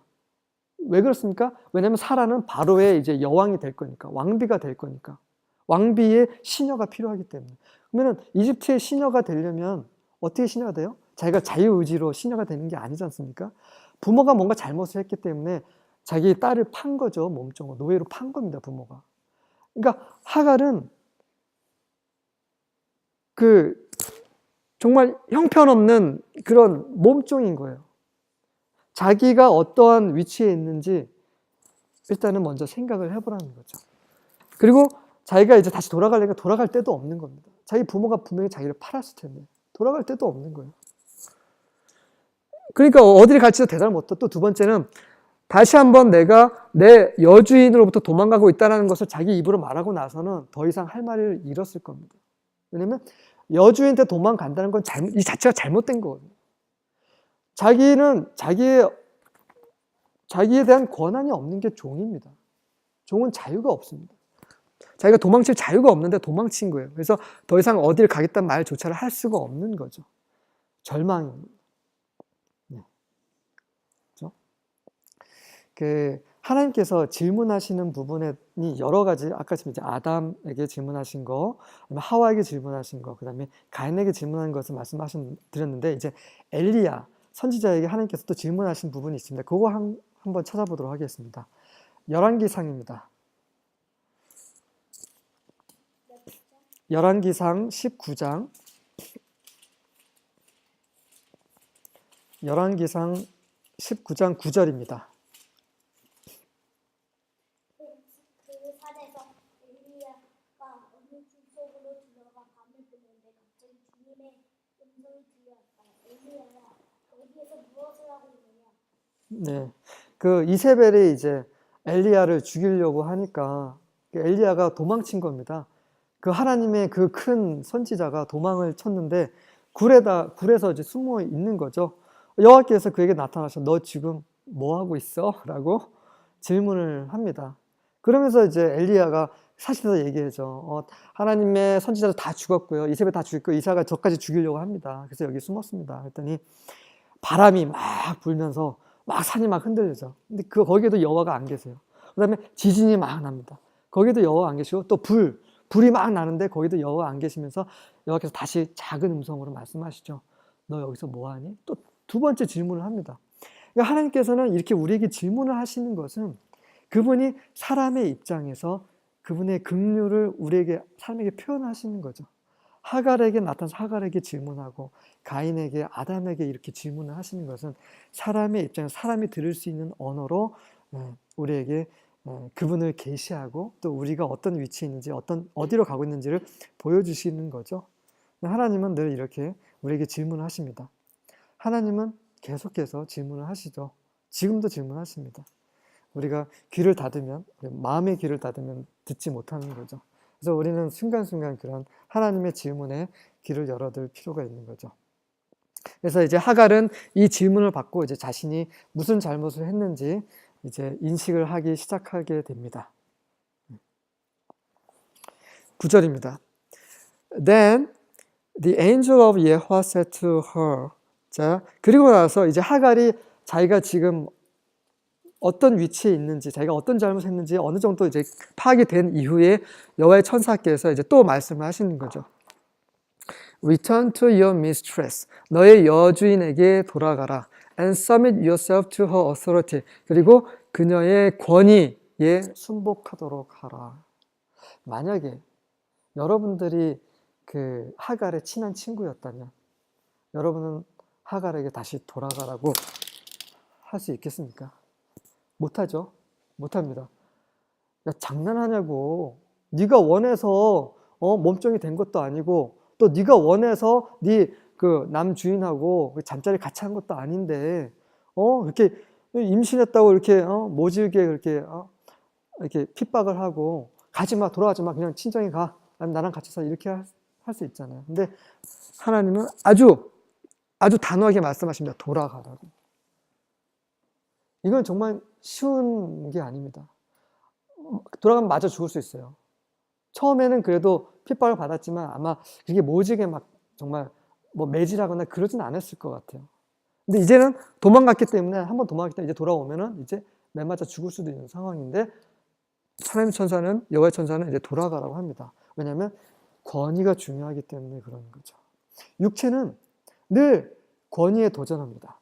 왜 그렇습니까? 왜냐하면 사라는 바로의 이제 여왕이 될 거니까, 왕비가 될 거니까. 왕비의 시녀가 필요하기 때문에. 그러면 이집트의 시녀가 되려면 어떻게 시녀가 돼요? 자기가 자유의지로 시녀가 되는 게 아니지 않습니까? 부모가 뭔가 잘못을 했기 때문에 자기 딸을 판 거죠. 몸종으로. 노예로 판 겁니다. 부모가. 그러니까 하갈은 정말 형편없는 그런 몸종인 거예요. 자기가 어떠한 위치에 있는지 일단은 먼저 생각을 해보라는 거죠. 그리고 자기가 이제 다시 돌아가려니까 돌아갈 데도 없는 겁니다. 자기 부모가 분명히 자기를 팔았을 텐데 돌아갈 데도 없는 거예요. 그러니까 어디를 갈지도 대답을 못하고, 또 두 번째는 다시 한번 내가 내 여주인으로부터 도망가고 있다는 것을 자기 입으로 말하고 나서는 더 이상 할 말을 잃었을 겁니다. 왜냐면 여주인한테 도망간다는 건 이 자체가 잘못된 거거든요. 자기는 자기에 대한 권한이 없는 게 종입니다. 종은 자유가 없습니다. 자기가 도망칠 자유가 없는데 도망친 거예요. 그래서 더 이상 어딜 가겠다는 말조차를 할 수가 없는 거죠. 절망입니다. 네. 그렇죠? 하나님께서 질문하시는 부분이 여러 가지, 아까 이제 아담에게 질문하신 거, 하와에게 질문하신 거, 그 다음에 가인에게 질문한 것을 드렸는데, 이제 엘리야 선지자에게 하나님께서 또 질문하신 부분이 있습니다. 그거 한번 찾아보도록 하겠습니다. 열왕기상입니다. 열왕기상 19장. 열왕기상 19장 9절입니다. 그 산에서 엘리야가 어느 집 속으로 들어가 밤을 보는데 갑자기 주님의 음성이 들려왔다. 엘리야야, 어디에서 무엇을 하고 있느냐? 네, 이세벨이 이제 엘리야를 죽이려고 하니까 엘리야가 도망친 겁니다. 하나님의 큰 선지자가 도망을 쳤는데 굴에서 이제 숨어 있는 거죠. 여호와께서 그에게 나타나셔, 너 지금 뭐 하고 있어? 라고 질문을 합니다. 그러면서 이제 엘리야가 사실서 얘기하죠. 하나님의 선지자들 다 죽었고요. 이세벨 다 죽였고 이사가 저까지 죽이려고 합니다. 그래서 여기 숨었습니다. 그랬더니 바람이 막 불면서 막 산이 막 흔들리죠. 근데 거기에도 여호와가 안 계세요. 그 다음에 지진이 막 납니다. 거기도 여호와 안 계시고, 또 불이 막 나는데 거기도 여호와 안 계시면서 여호와께서 다시 작은 음성으로 말씀하시죠. 너 여기서 뭐 하니? 또 두 번째 질문을 합니다. 그러니까 하나님께서는 이렇게 우리에게 질문을 하시는 것은 그분이 사람의 입장에서 그분의 긍휼을 사람에게 표현하시는 거죠. 하갈에게 나타나서 하갈에게 질문하고, 가인에게, 아담에게 이렇게 질문을 하시는 것은 사람의 입장에서 사람이 들을 수 있는 언어로 우리에게 그분을 계시하고, 또 우리가 어떤 위치에 있는지, 어디로 가고 있는지를 보여주시는 거죠. 하나님은 늘 이렇게 우리에게 질문을 하십니다. 하나님은 계속해서 질문을 하시죠. 지금도 질문하십니다. 우리가 귀를 닫으면, 마음의 귀를 닫으면 듣지 못하는 거죠. 그래서 우리는 순간순간 그런 하나님의 질문에 귀를 열어둘 필요가 있는 거죠. 그래서 이제 하갈은 이 질문을 받고 이제 자신이 무슨 잘못을 했는지 이제 인식을 하기 시작하게 됩니다. 9절입니다. Then the angel of Yahweh said to her. 자, 그리고 나서 이제 하갈이 자기가 지금 어떤 위치에 있는지, 자기가 어떤 잘못했는지 어느 정도 이제 파악이 된 이후에 여호와의 천사께서 이제 또 말씀을 하시는 거죠. Return to your mistress. 너의 여주인에게 돌아가라. And submit yourself to her authority. 그리고 그녀의 권위에 순복하도록 하라. 만약에 여러분들이 하갈의 친한 친구였다면 여러분은 하갈에게 다시 돌아가라고 할 수 있겠습니까? 못하죠. 못합니다. 야, 장난하냐고. 네가 원해서 몸종이 된 것도 아니고, 또 네가 원해서 네 남 주인하고 잠자리 같이 한 것도 아닌데 이렇게 임신했다고 이렇게 모질게 이렇게 핍박을 하고, 가지마, 돌아가지마, 그냥 친정에 가, 나랑 같이 살, 이렇게 할 수 있잖아요. 근데 하나님은 아주 단호하게 말씀하십니다. 돌아가라고. 이건 정말 쉬운 게 아닙니다. 돌아가면 마저 죽을 수 있어요. 처음에는 그래도 핍박을 받았지만 아마 그게 모지게 막 정말 매질하거나 그러진 않았을 것 같아요. 근데 이제는 도망갔기 때문에, 한번 도망갔기 때문에 이제 돌아오면은 이제 맨 맞아 죽을 수도 있는 상황인데, 하나님의 천사는, 여호와의 천사는 이제 돌아가라고 합니다. 왜냐하면 권위가 중요하기 때문에 그런 거죠. 육체는 늘 권위에 도전합니다.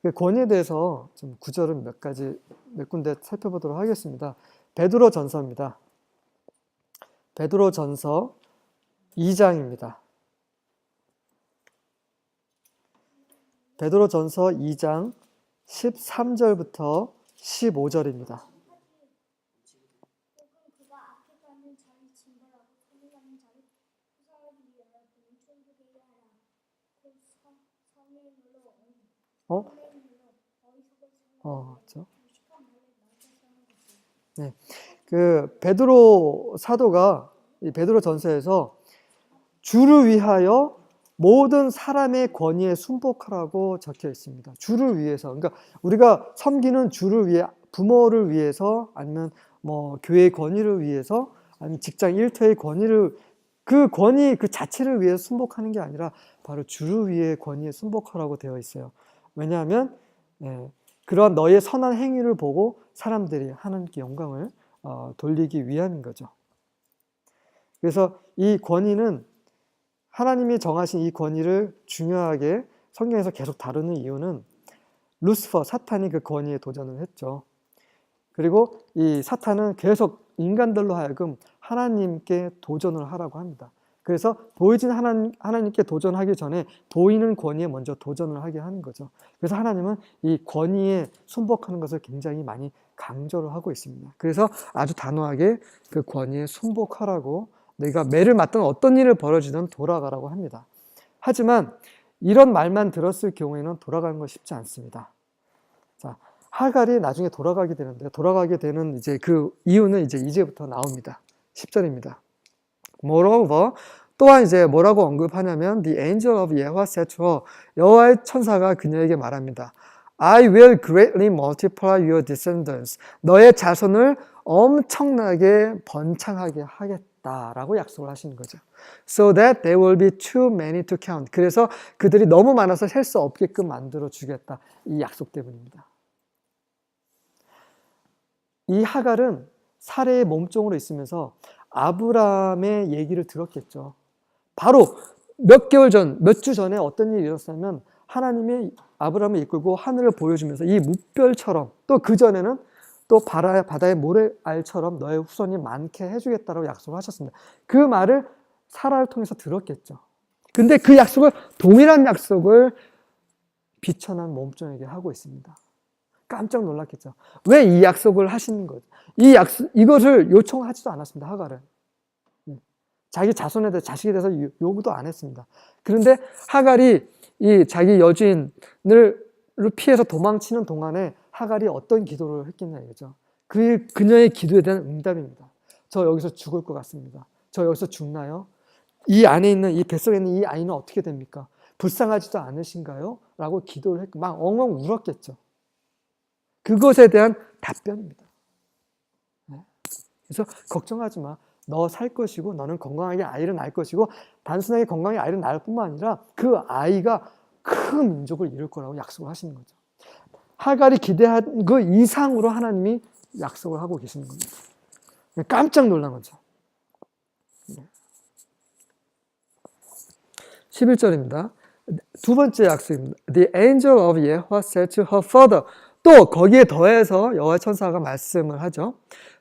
그 권위에 대해서 좀 구절을 몇 군데 살펴보도록 하겠습니다. 베드로 전서입니다. 베드로 전서 2장입니다. 베드로 전서 2장 13절부터 15절입니다. 혹은 그가 악해 가는 자를 징벌하고 선을 가는 자를 구성하기 위하여 그는 천국에 하라. 곧 성인으로 그렇죠. 네. 그 베드로 사도가 이 베드로 전서에서 주를 위하여 모든 사람의 권위에 순복하라고 적혀 있습니다. 주를 위해서. 그러니까 우리가 섬기는 주를 위해, 부모를 위해서, 아니면 뭐 교회의 권위를 위해서, 아니면 직장 일터의 권위를, 그 권위 그 자체를 위해서 순복하는 게 아니라 바로 주를 위해 권위에 순복하라고 되어 있어요. 왜냐하면 그러한 너의 선한 행위를 보고 사람들이 하나님께 영광을 돌리기 위함인 거죠. 그래서 이 권위는 하나님이 정하신 이 권위를 중요하게 성경에서 계속 다루는 이유는 루시퍼, 사탄이 그 권위에 도전을 했죠. 그리고 이 사탄은 계속 인간들로 하여금 하나님께 도전을 하라고 합니다. 그래서 보이진 하나님께 도전하기 전에 보이는 권위에 먼저 도전을 하게 하는 거죠. 그래서 하나님은 이 권위에 순복하는 것을 굉장히 많이 강조를 하고 있습니다. 그래서 아주 단호하게 그 권위에 순복하라고, 내가 매를 맞든 어떤 일을 벌어지든 돌아가라고 합니다. 하지만 이런 말만 들었을 경우에는 돌아가는 거 쉽지 않습니다. 자, 하갈이 나중에 돌아가게 되는데, 돌아가게 되는 이제 그 이유는 이제부터 나옵니다. 10절입니다. Moreover, 또한 이제 뭐라고 언급하냐면 The angel of Yahweh said to her, 여호와의 천사가 그녀에게 말합니다. I will greatly multiply your descendants. 너의 자손을 엄청나게 번창하게 하겠다라고 약속을 하시는 거죠. So that there will be too many to count. 그래서 그들이 너무 많아서 셀 수 없게끔 만들어 주겠다. 이 약속 때문입니다. 이 하갈은 사레의 몸종으로 있으면서 아브라함의 얘기를 들었겠죠. 바로 몇 주 전에 어떤 일이 일어났냐면 하나님이 아브라함을 이끌고 하늘을 보여주면서 이 무별처럼, 또 그전에는 또 바다의 모래알처럼 너의 후손이 많게 해주겠다고 약속을 하셨습니다. 그 말을 사라를 통해서 들었겠죠. 근데 그 약속을, 동일한 약속을 비천한 몸종에게 하고 있습니다. 깜짝 놀랐겠죠. 왜 이 약속을 하시는 거죠? 이것을 요청하지도 않았습니다, 하갈은. 자기 자손에 대해서, 자식에 대해서 요구도 안 했습니다. 그런데 하갈이 이 자기 여주인을 피해서 도망치는 동안에 하갈이 어떤 기도를 했겠냐 이거죠. 그녀의 기도에 대한 응답입니다. 저 여기서 죽을 것 같습니다. 저 여기서 죽나요? 이 안에 있는, 이 뱃속에 있는 이 아이는 어떻게 됩니까? 불쌍하지도 않으신가요? 라고 기도를 했고 막 엉엉 울었겠죠. 그것에 대한 답변입니다. 그래서 걱정하지 마. 너 살 것이고 너는 건강하게 아이를 낳을 것이고, 단순하게 건강하게 아이를 낳을 뿐만 아니라 그 아이가 큰 민족을 이룰 거라고 약속을 하시는 거죠. 하갈이 기대한 그 이상으로 하나님이 약속을 하고 계시는 겁니다. 깜짝 놀란 거죠. 11절입니다. 두 번째 약속입니다. The angel of Yahweh said to her further. 또 거기에 더해서 여호와의 천사가 말씀을 하죠.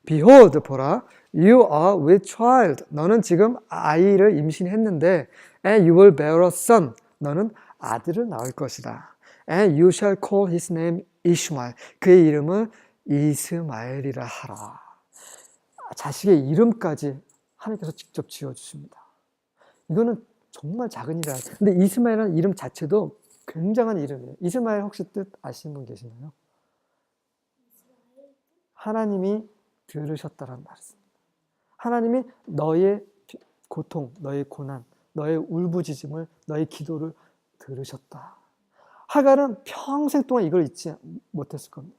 Behold, 보라, you are with child. 너는 지금 아이를 임신했는데, and you will bear a son. 너는 아들을 낳을 것이다. And you shall call his name Ishmael. 그의 이름을 이스마엘이라 하라. 자식의 이름까지 하나님께서 직접 지어주십니다. 이거는 정말 작은 일이 아니에요. 근데 이스마엘이라는 이름 자체도 굉장한 이름이에요. 이스마엘 혹시 뜻 아시는 분 계시나요? 하나님이 들으셨다라는 말씀입니다. 하나님이 너의 고통, 너의 고난, 너의 울부짖음을, 너의 기도를 들으셨다. 하갈은 평생 동안 이걸 잊지 못했을 겁니다.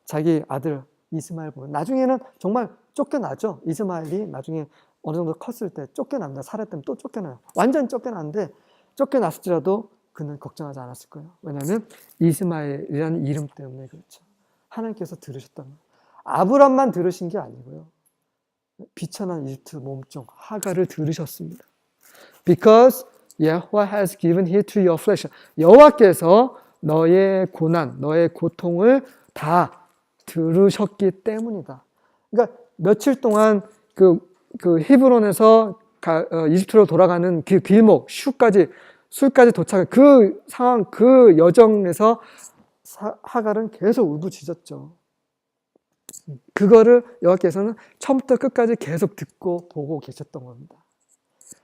자기 아들 이스마엘 보면 나중에는 정말 쫓겨나죠. 이스마엘이 나중에 어느 정도 컸을 때 쫓겨납니다. 사례 때문에 또 쫓겨나요. 완전 쫓겨나는데, 쫓겨났을지라도 그는 걱정하지 않았을 거예요. 왜냐하면 이스마엘이라는 이름 때문에 그렇죠. 하나님께서 들으셨다는 거예요. 아브람만 들으신 게 아니고요. 비천한 이집트 몸종 하갈을 들으셨습니다. Because Yahweh has given heed to your flesh. 여호와께서 너의 고난, 너의 고통을 다 들으셨기 때문이다. 그러니까 며칠 동안 그 히브론에서 이집트로 돌아가는 그 길목, 술까지 도착한 그 상황, 그 여정에서 하갈은 계속 울부짖었죠. 그거를 여호와께서는 처음부터 끝까지 계속 듣고 보고 계셨던 겁니다.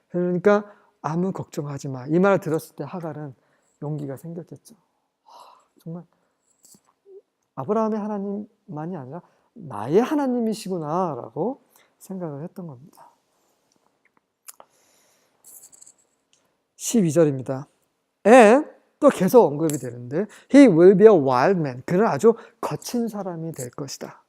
그러니까 아무 걱정하지 마. 이 말을 들었을 때 하갈은 용기가 생겼겠죠. 정말 아브라함의 하나님만이 아니라 나의 하나님이시구나라고 생각을 했던 겁니다. 12절입니다. And 또 계속 언급이 되는데 He will be a wild man. 그는 아주 거친 사람이 될 것이다.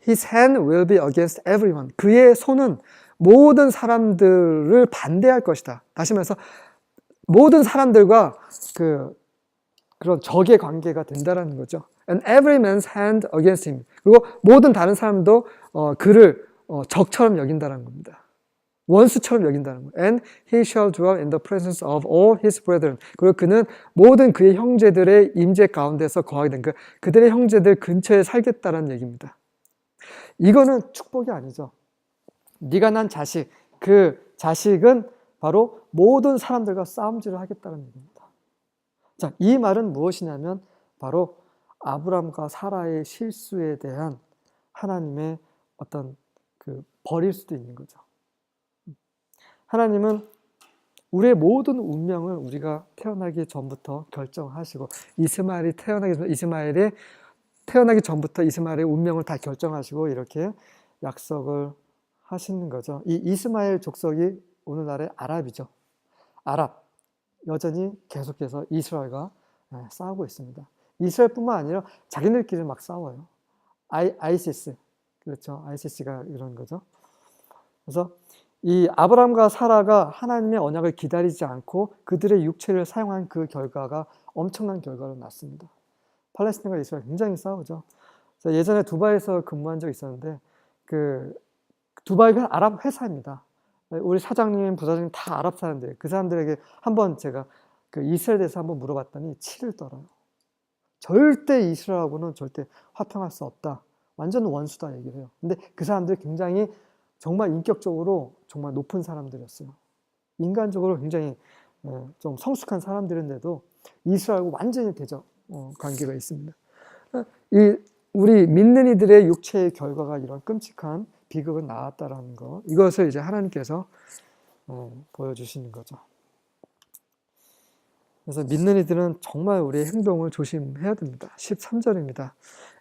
His hand will be against everyone. 그의 손은 모든 사람들을 반대할 것이다. 다시 말해서 모든 사람들과 그런 적의 관계가 된다는 거죠. And every man's hand against him. 그리고 모든 다른 사람도 그를 적처럼 여긴다는 겁니다. 원수처럼 여긴다는 거예요. And he shall dwell in the presence of all his brethren. 그리고 그는 모든 그의 형제들의 임재 가운데서 거하게 된 그들의 형제들 근처에 살겠다는 얘기입니다. 이거는 축복이 아니죠. 네가 난 자식, 그 자식은 바로 모든 사람들과 싸움질을 하겠다는 얘기입니다. 자, 이 말은 무엇이냐면 바로 아브람과 사라의 실수에 대한 하나님의 어떤 벌일 수도 있는 거죠. 하나님은 우리의 모든 운명을 우리가 태어나기 전부터 결정하시고 이스마엘이 태어나기 전부터 이스마엘의 운명을 다 결정하시고 이렇게 약속을 하시는 거죠. 이 이스마엘 족속이 오늘날의 아랍이죠. 아랍 여전히 계속해서 이스라엘과 싸우고 있습니다. 이스라엘뿐만 아니라 자기들끼리 막 싸워요. 아이시스, 그렇죠. 아이시스가 이런 거죠. 그래서 이 아브람과 사라가 하나님의 언약을 기다리지 않고 그들의 육체를 사용한 그 결과가 엄청난 결과로 났습니다. 팔레스타인과 이스라엘 굉장히 싸우죠. 예전에 두바이에서 근무한 적이 있었는데 두바이가 아랍 회사입니다. 우리 사장님, 부사장님 다 아랍 사람들이에요. 그 사람들에게 한번 제가 이스라엘에 대해서 한번 물어봤더니 치를 떨어요. 절대 이스라엘하고는 절대 화평할 수 없다. 완전 원수다 얘기를 해요. 근데 그 사람들이 굉장히 정말 인격적으로 정말 높은 사람들이었어요. 인간적으로 굉장히 좀 성숙한 사람들인데도 이스라엘하고 완전히 대적 관계가 있습니다. 우리 믿는 이들의 육체의 결과가 이런 끔찍한 비극은 나왔다라는 거, 이것을 이제 하나님께서 보여주시는 거죠. 그래서 믿는 이들은 정말 우리의 행동을 조심해야 됩니다. 13절입니다.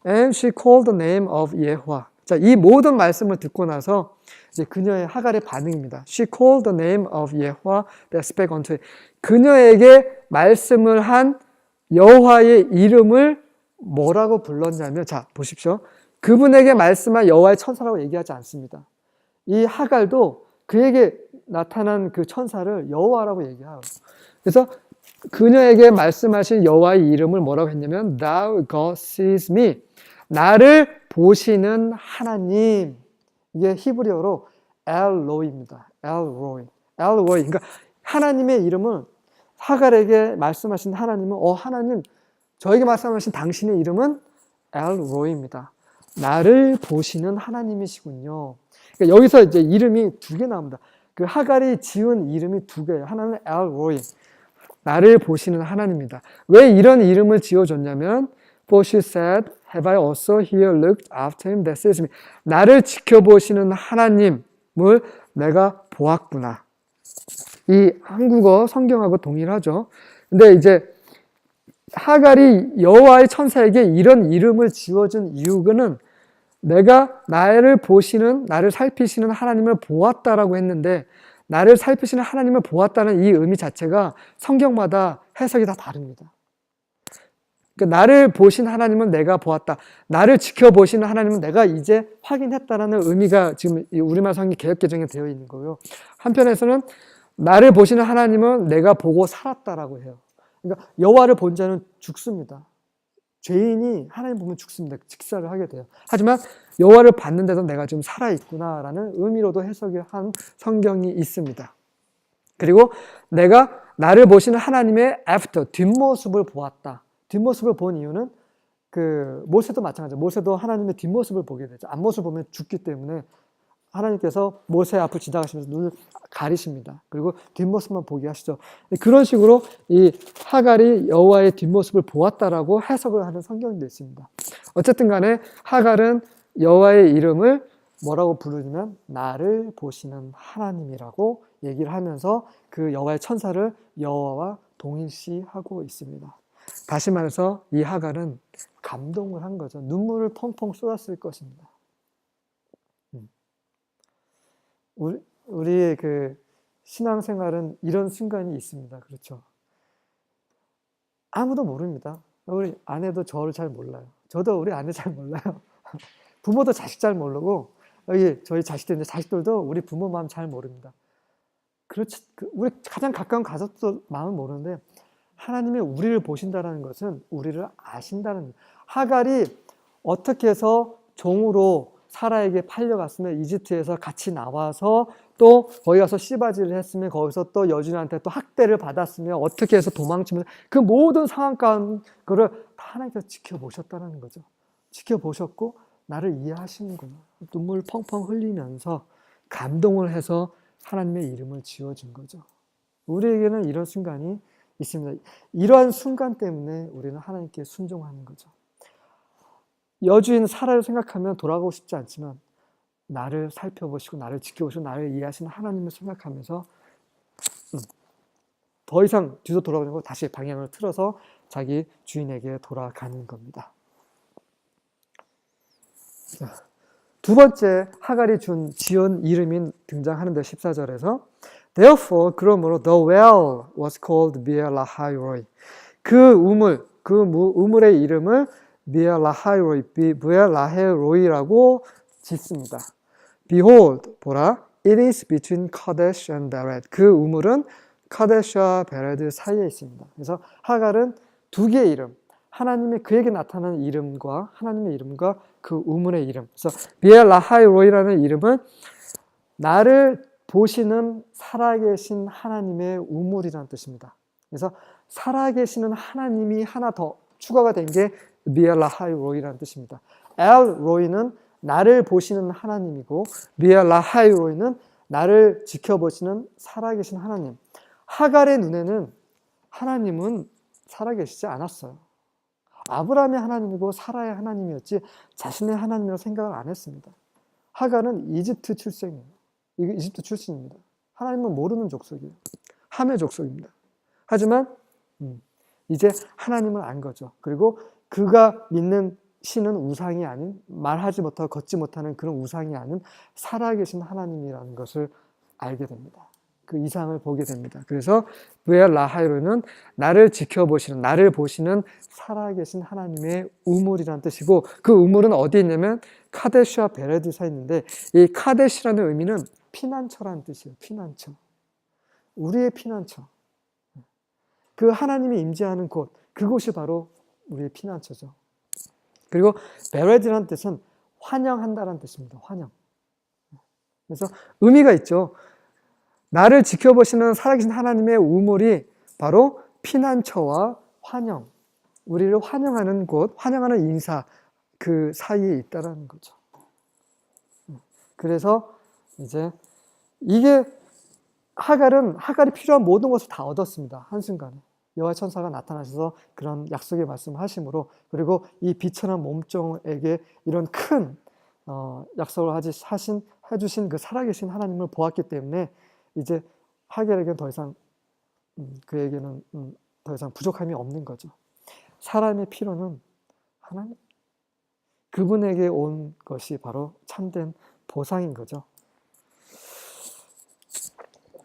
And she called the name of Yahweh. 자, 이 모든 말씀을 듣고 나서 이제 그녀의 하갈의 반응입니다. She called the name of Yahweh that spake unto her. 그녀에게 말씀을 한 여호와의 이름을 뭐라고 불렀냐면, 자, 보십시오. 그분에게 말씀한 여호와의 천사라고 얘기하지 않습니다. 이 하갈도 그에게 나타난 그 천사를 여호와라고 얘기해요. 그래서 그녀에게 말씀하신 여호와의 이름을 뭐라고 했냐면 Thou God sees me. 나를 보시는 하나님. 이게 히브리어로 엘로이입니다. 엘로이. 그러니까 하나님의 이름은 하갈에게 말씀하신 하나님은 하나님, 저에게 말씀하신 당신의 이름은 엘로이입니다. 나를 보시는 하나님이시군요. 그러니까 여기서 이제 이름이 두 개 나옵니다. 그 하갈이 지은 이름이 두 개예요. 하나는 엘로이. 나를 보시는 하나님입니다. 왜 이런 이름을 지어줬냐면 For she said, Have I also here looked after him that sees me? 나를 지켜보시는 하나님을 내가 보았구나. 이 한국어 성경하고 동일하죠. 근데 이제 하갈이 여호와의 천사에게 이런 이름을 지어준 이유는 내가 나를 살피시는 하나님을 보았다라고 했는데 나를 살피시는 하나님을 보았다는 이 의미 자체가 성경마다 해석이 다 다릅니다. 그러니까 나를 보신 하나님은 내가 보았다. 나를 지켜보시는 하나님은 내가 이제 확인했다라는 의미가 지금 우리말 성경 개역개정에 되어 있는 거고요. 한편에서는 나를 보시는 하나님은 내가 보고 살았다라고 해요. 그러니까 여호와를 본 자는 죽습니다. 죄인이 하나님 보면 죽습니다. 직사를 하게 돼요. 하지만 여호와를 봤는데도 내가 좀 살아있구나라는 의미로도 해석을 한 성경이 있습니다. 그리고 내가 나를 보시는 하나님의 after, 뒷모습을 보았다. 뒷모습을 본 이유는 그 모세도 마찬가지죠. 모세도 하나님의 뒷모습을 보게 되죠. 앞모습을 보면 죽기 때문에 하나님께서 모세 앞을 지나가시면서 눈을 가리십니다. 그리고 뒷모습만 보게 하시죠. 그런 식으로 이 하갈이 여호와의 뒷모습을 보았다라고 해석을 하는 성경도 있습니다. 어쨌든 간에 하갈은 여호와의 이름을 뭐라고 부르냐면 나를 보시는 하나님이라고 얘기를 하면서 그 여호와의 천사를 여호와와 동일시하고 있습니다. 다시 말해서 이 하갈은 감동을 한 거죠. 눈물을 펑펑 쏟았을 것입니다. 우리의 그 신앙생활은 이런 순간이 있습니다. 그렇죠? 아무도 모릅니다. 우리 아내도 저를 잘 몰라요. 저도 우리 아내 잘 몰라요. 부모도 자식 잘 모르고 여기 저희 자식들인데 자식들도 우리 부모 마음 잘 모릅니다. 그렇지, 우리 가장 가까운 가족도 마음을 모르는데 하나님이 우리를 보신다는 것은 우리를 아신다는, 하갈이 어떻게 해서 종으로 사라에게 팔려갔으면 이집트에서 같이 나와서 또 거기 가서 씨바지를 했으면 거기서 또 여주인한테 또 학대를 받았으면 어떻게 해서 도망치면서 그 모든 상황 가운데 그를 다 하나님께서 지켜보셨다는 거죠. 지켜보셨고 나를 이해하시는구나. 눈물 펑펑 흘리면서 감동을 해서 하나님의 이름을 지어준 거죠. 우리에게는 이런 순간이 있습니다. 이러한 순간 때문에 우리는 하나님께 순종하는 거죠. 여주인 사라를 생각하면 돌아가고 싶지 않지만 나를 살펴보시고 나를 지켜보시고 나를 이해하시는 하나님을 생각하면서 더 이상 뒤로 돌아가는 거 다시 방향을 틀어서 자기 주인에게 돌아가는 겁니다. 두 번째 하갈이 지은 이름이 등장하는데 14절에서 Therefore, 그러므로 the well was called Beer Lahai Roi. 그 우물의 이름을 Beer Lahai Roi, Beer Lahai Roi라고 짓습니다. Behold, 보라, it is between Kadesh and Bered. 그 우물은 카데시와 베레드 사이에 있습니다. 그래서 하갈은 두 개의 이름, 하나님의 그에게 나타나는 이름과 하나님의 이름과 그 우물의 이름. 그래서 Beer Lahai Roi라는 이름은 나를 보시는 살아계신 하나님의 우물이라는 뜻입니다. 그래서 살아계시는 하나님이 하나 더 추가가 된 게 Beer Lahai Roi라는 뜻입니다. El Roi는 나를 보시는 하나님이고 Beer Lahai Roi는 나를 지켜보시는 살아계신 하나님. 하갈의 눈에는 하나님은 살아계시지 않았어요. 아브라함의 하나님이고 사라의 하나님이었지 자신의 하나님이라고 생각을 안 했습니다. 하갈은 이집트 출생이에요. 이집트 출신입니다. 하나님은 모르는 족속이에요. 함의 족속입니다. 하지만 이제 하나님을 안 거죠. 그리고 그가 믿는 신은 우상이 아닌, 말하지 못하고 걷지 못하는 그런 우상이 아닌 살아계신 하나님이라는 것을 알게 됩니다. 그 이상을 보게 됩니다. 그래서 Beer Lahai Roi는 나를 지켜보시는, 나를 보시는 살아계신 하나님의 우물이라는 뜻이고, 그 우물은 어디에 있냐면 카데시와 베레드 사이에 있는데, 이 카데시라는 의미는 피난처라는 뜻이에요. 피난처. 우리의 피난처. 그 하나님이 임재하는 곳, 그곳이 바로 우리의 피난처죠. 그리고 베레드라는 뜻은 환영한다라는 뜻입니다. 환영. 그래서 의미가 있죠. 나를 지켜보시는 살아계신 하나님의 우물이 바로 피난처와 환영, 우리를 환영하는 곳, 환영하는 인사, 그 사이에 있다는 거죠. 그래서 이제 이게 하갈이 필요한 모든 것을 다 얻었습니다. 한순간에. 여호와 천사가 나타나셔서 그런 약속의 말씀을 하심으로, 그리고 이 비천한 몸종에게 이런 큰 약속을 해주신 그 살아계신 하나님을 보았기 때문에 이제 하갈에게는 더 이상 그에게는 더 이상 부족함이 없는 거죠. 사람의 필요는 하나님, 그분에게 온 것이 바로 참된 보상인 거죠.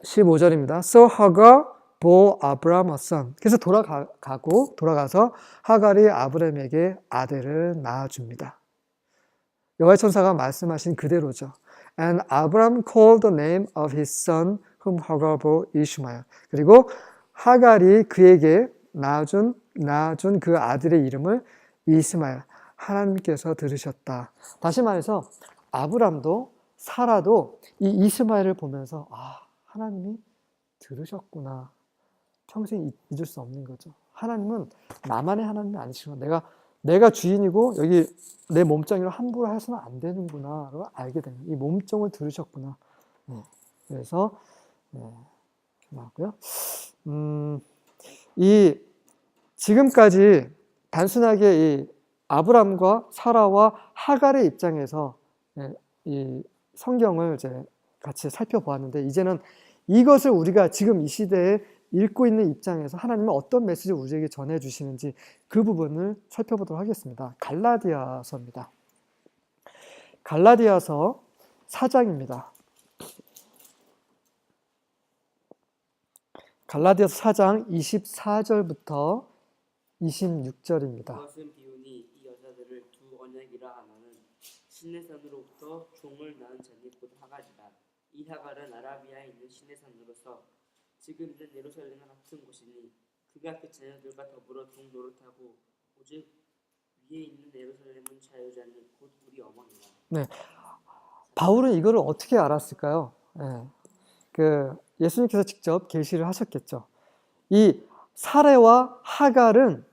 15절입니다. So Hagar bore Abram a son. 그래서 돌아가서 하갈이 아브람에게 아들을 낳아줍니다. 여호와의 천사가 말씀하신 그대로죠. And Abram called the name of his son whom Hagar bore Ishmael. 그리고 하갈이 그에게 낳아준 그 아들의 이름을 이스마엘, 하나님께서 들으셨다. 다시 말해서 아브람도 사라도 이 이스마엘을 보면서 하나님이 들으셨구나. 평생 잊을 수 없는 거죠. 하나님은 나만의 하나님이 아니시구나. 내가 주인이고 여기 내 몸짱이로 함부로 해서는 안 되는구나를 알게 되는 이 몸종을 들으셨구나. 그래서 나왔고요. 이 지금까지 단순하게 이 아브람과 사라와 하갈의 입장에서 이 성경을 이제 같이 살펴보았는데, 이제는 이것을 우리가 지금 이 시대에 읽고 있는 입장에서 하나님은 어떤 메시지를 우리에게 전해주시는지 그 부분을 살펴보도록 하겠습니다. 갈라디아서입니다. 갈라디아서 4장입니다. 갈라디아서 4장 24절부터 26절입니다. 그것은 비유니 이 여자들을 두 언약이라 하나는 신의 산으로부터 종을 낳은 자니 곧 하갈이라. 이 하갈은 아라비아에 있는 신의 산으로서 지금 있는 예루살렘과 같은 곳이니 그가 그 자녀들과 더불어 종 노릇하고 오직 위에 있는 예루살렘은 자유자니 곧 우리 어머니라. 네, 바울은 이거를 어떻게 알았을까요? 예수님께서 직접 계시를 하셨겠죠. 이 사레와 하갈은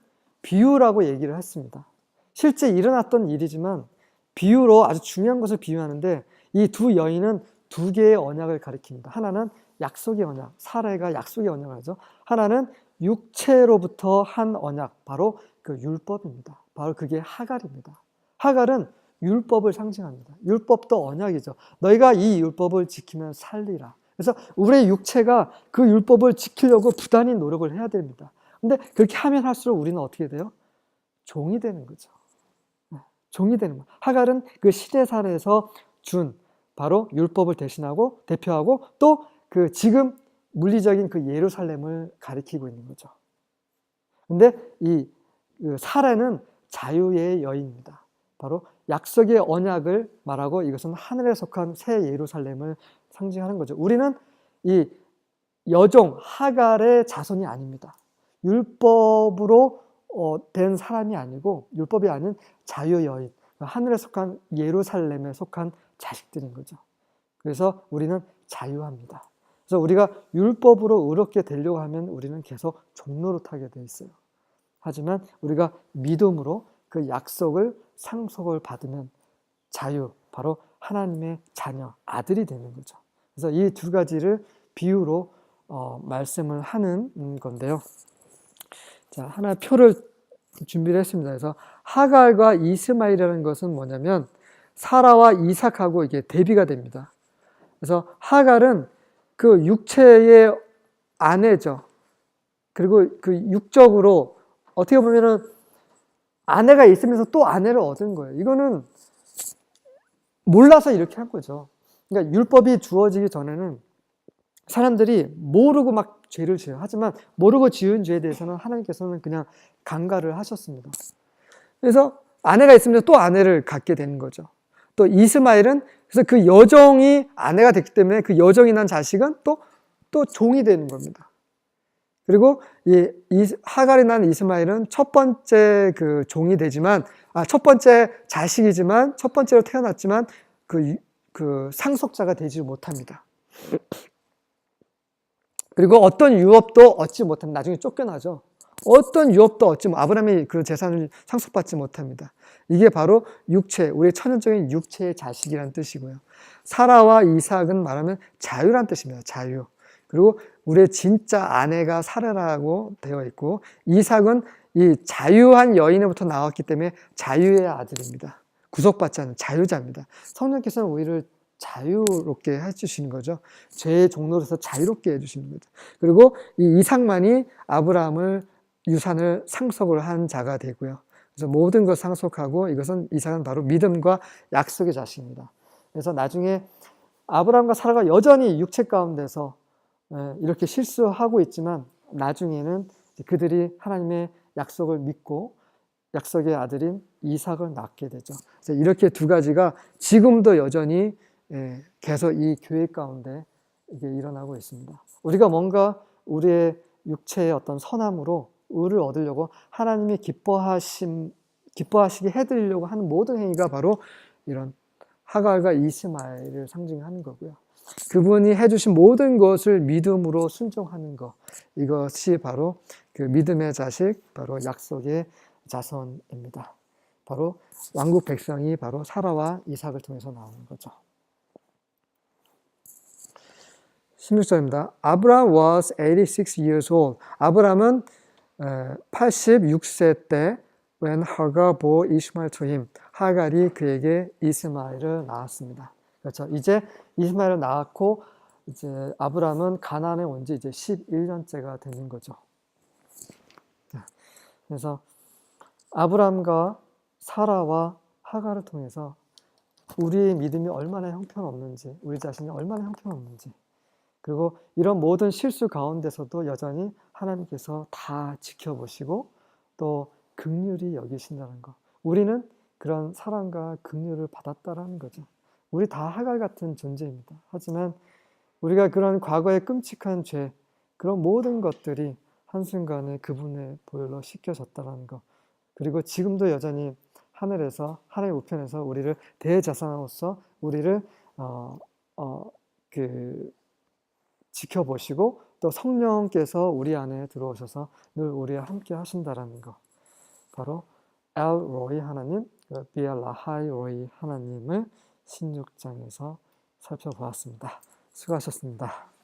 비유라고 얘기를 했습니다. 실제 일어났던 일이지만 비유로 아주 중요한 것을 비유하는데, 이 두 여인은 두 개의 언약을 가리킵니다. 하나는 약속의 언약, 사레가 약속의 언약을 하죠. 하나는 육체로부터 한 언약, 바로 그 율법입니다. 바로 그게 하갈입니다. 하갈은 율법을 상징합니다. 율법도 언약이죠. 너희가 이 율법을 지키면 살리라. 그래서 우리의 육체가 그 율법을 지키려고 부단히 노력을 해야 됩니다. 근데 그렇게 하면 할수록 우리는 어떻게 돼요? 종이 되는 거죠. 종이 되는 거예요. 하갈은 그 시대살에서 준 바로 율법을 대표하고 또 그 지금 물리적인 그 예루살렘을 가리키고 있는 거죠. 근데 이 사레는 자유의 여인입니다. 바로 약속의 언약을 말하고 이것은 하늘에 속한 새 예루살렘을 상징하는 거죠. 우리는 이 여종 하갈의 자손이 아닙니다. 율법으로 된 사람이 아니고, 율법이 아닌 자유 여인, 하늘에 속한 예루살렘에 속한 자식들인 거죠. 그래서 우리는 자유합니다. 그래서 우리가 율법으로 의롭게 되려고 하면 우리는 계속 종노릇하게 돼 있어요. 하지만 우리가 믿음으로 그 약속을 상속을 받으면 자유, 바로 하나님의 자녀, 아들이 되는 거죠. 그래서 이 두 가지를 비유로 말씀을 하는 건데요. 자, 하나 표를 준비를 했습니다. 그래서 하갈과 이스마엘이라는 것은 뭐냐면 사라와 이삭하고 이게 대비가 됩니다. 그래서 하갈은 그 육체의 아내죠. 그리고 그 육적으로 어떻게 보면은 아내가 있으면서 또 아내를 얻은 거예요. 이거는 몰라서 이렇게 한 거죠. 그러니까 율법이 주어지기 전에는 사람들이 모르고 막 죄를 지어요. 하지만 모르고 지은 죄에 대해서는 하나님께서는 그냥 간과를 하셨습니다. 그래서 아내가 있으면서 또 아내를 갖게 되는 거죠. 또 이스마엘은 그래서 그 여종이 아내가 됐기 때문에 그 여종이 난 자식은 또 종이 되는 겁니다. 그리고 이 하갈이 난 이스마엘은 첫 번째 그 종이 되지만, 첫 번째 자식이지만, 첫 번째로 태어났지만 그 상속자가 되지 못합니다. 그리고 어떤 유업도 얻지 못합니다. 나중에 쫓겨나죠. 어떤 유업도 얻지 못, 아브라함이 그 재산을 상속받지 못합니다. 이게 바로 육체, 우리의 천연적인 육체의 자식이라는 뜻이고요. 사라와 이삭은 말하면 자유란 뜻입니다. 자유. 그리고 우리의 진짜 아내가 사라라고 되어 있고, 이삭은 이 자유한 여인으로부터 나왔기 때문에 자유의 아들입니다. 구속받지 않은 자유자입니다. 성령께서는 우리를 자유롭게 해주시는 거죠. 죄의 종로로서 자유롭게 해주시는 거죠. 그리고 이 이삭만이 아브라함을 유산을 상속을 한 자가 되고요. 그래서 모든 것을 상속하고, 이것은 이삭은 바로 믿음과 약속의 자식입니다. 그래서 나중에 아브라함과 사라가 여전히 육체 가운데서 이렇게 실수하고 있지만, 나중에는 그들이 하나님의 약속을 믿고 약속의 아들인 이삭을 낳게 되죠. 그래서 이렇게 두 가지가 지금도 여전히 계속 이 교회 가운데 이게 일어나고 있습니다. 우리가 뭔가 우리의 육체의 어떤 선함으로 의를 얻으려고 하나님이 기뻐하시게 해드리려고 하는 모든 행위가 바로 이런 하갈과 이스마엘을 상징하는 거고요. 그분이 해주신 모든 것을 믿음으로 순종하는 것, 이것이 바로 그 믿음의 자식, 바로 약속의 자손입니다. 바로 왕국 백성이 바로 사라와 이삭을 통해서 나오는 거죠. 16절입니다. 아브람 was 86 years old. 아브람은 86세 때 when Hagar bore Ishmael to him. 하갈이 그에게 이스마엘을 낳았습니다. 그렇죠. 이제 이스마엘을 낳았고 이제 아브람은 가나안에 온 지 이제 11년째가 되는 거죠. 그래서 아브람과 사라와 하갈을 통해서 우리의 믿음이 얼마나 형편없는지, 우리 자신이 얼마나 형편없는지, 그리고 이런 모든 실수 가운데서도 여전히 하나님께서 다 지켜보시고 또 긍휼히 여기신다는 것. 우리는 그런 사랑과 긍휼을 받았다라는 거죠. 우리 다 하갈 같은 존재입니다. 하지만 우리가 그런 과거의 끔찍한 죄, 그런 모든 것들이 한순간에 그분의 보혈로 씻겨졌다는 것. 그리고 지금도 여전히 하늘에서, 하나님 우편에서 우리를 대제사장으로서 우리를 지켜보시고 또 성령께서 우리 안에 들어오셔서 늘 우리와 함께 하신다라는 것. 바로 엘 로이 하나님, 비엘라하이 로이 하나님을 16장에서 살펴보았습니다. 수고하셨습니다.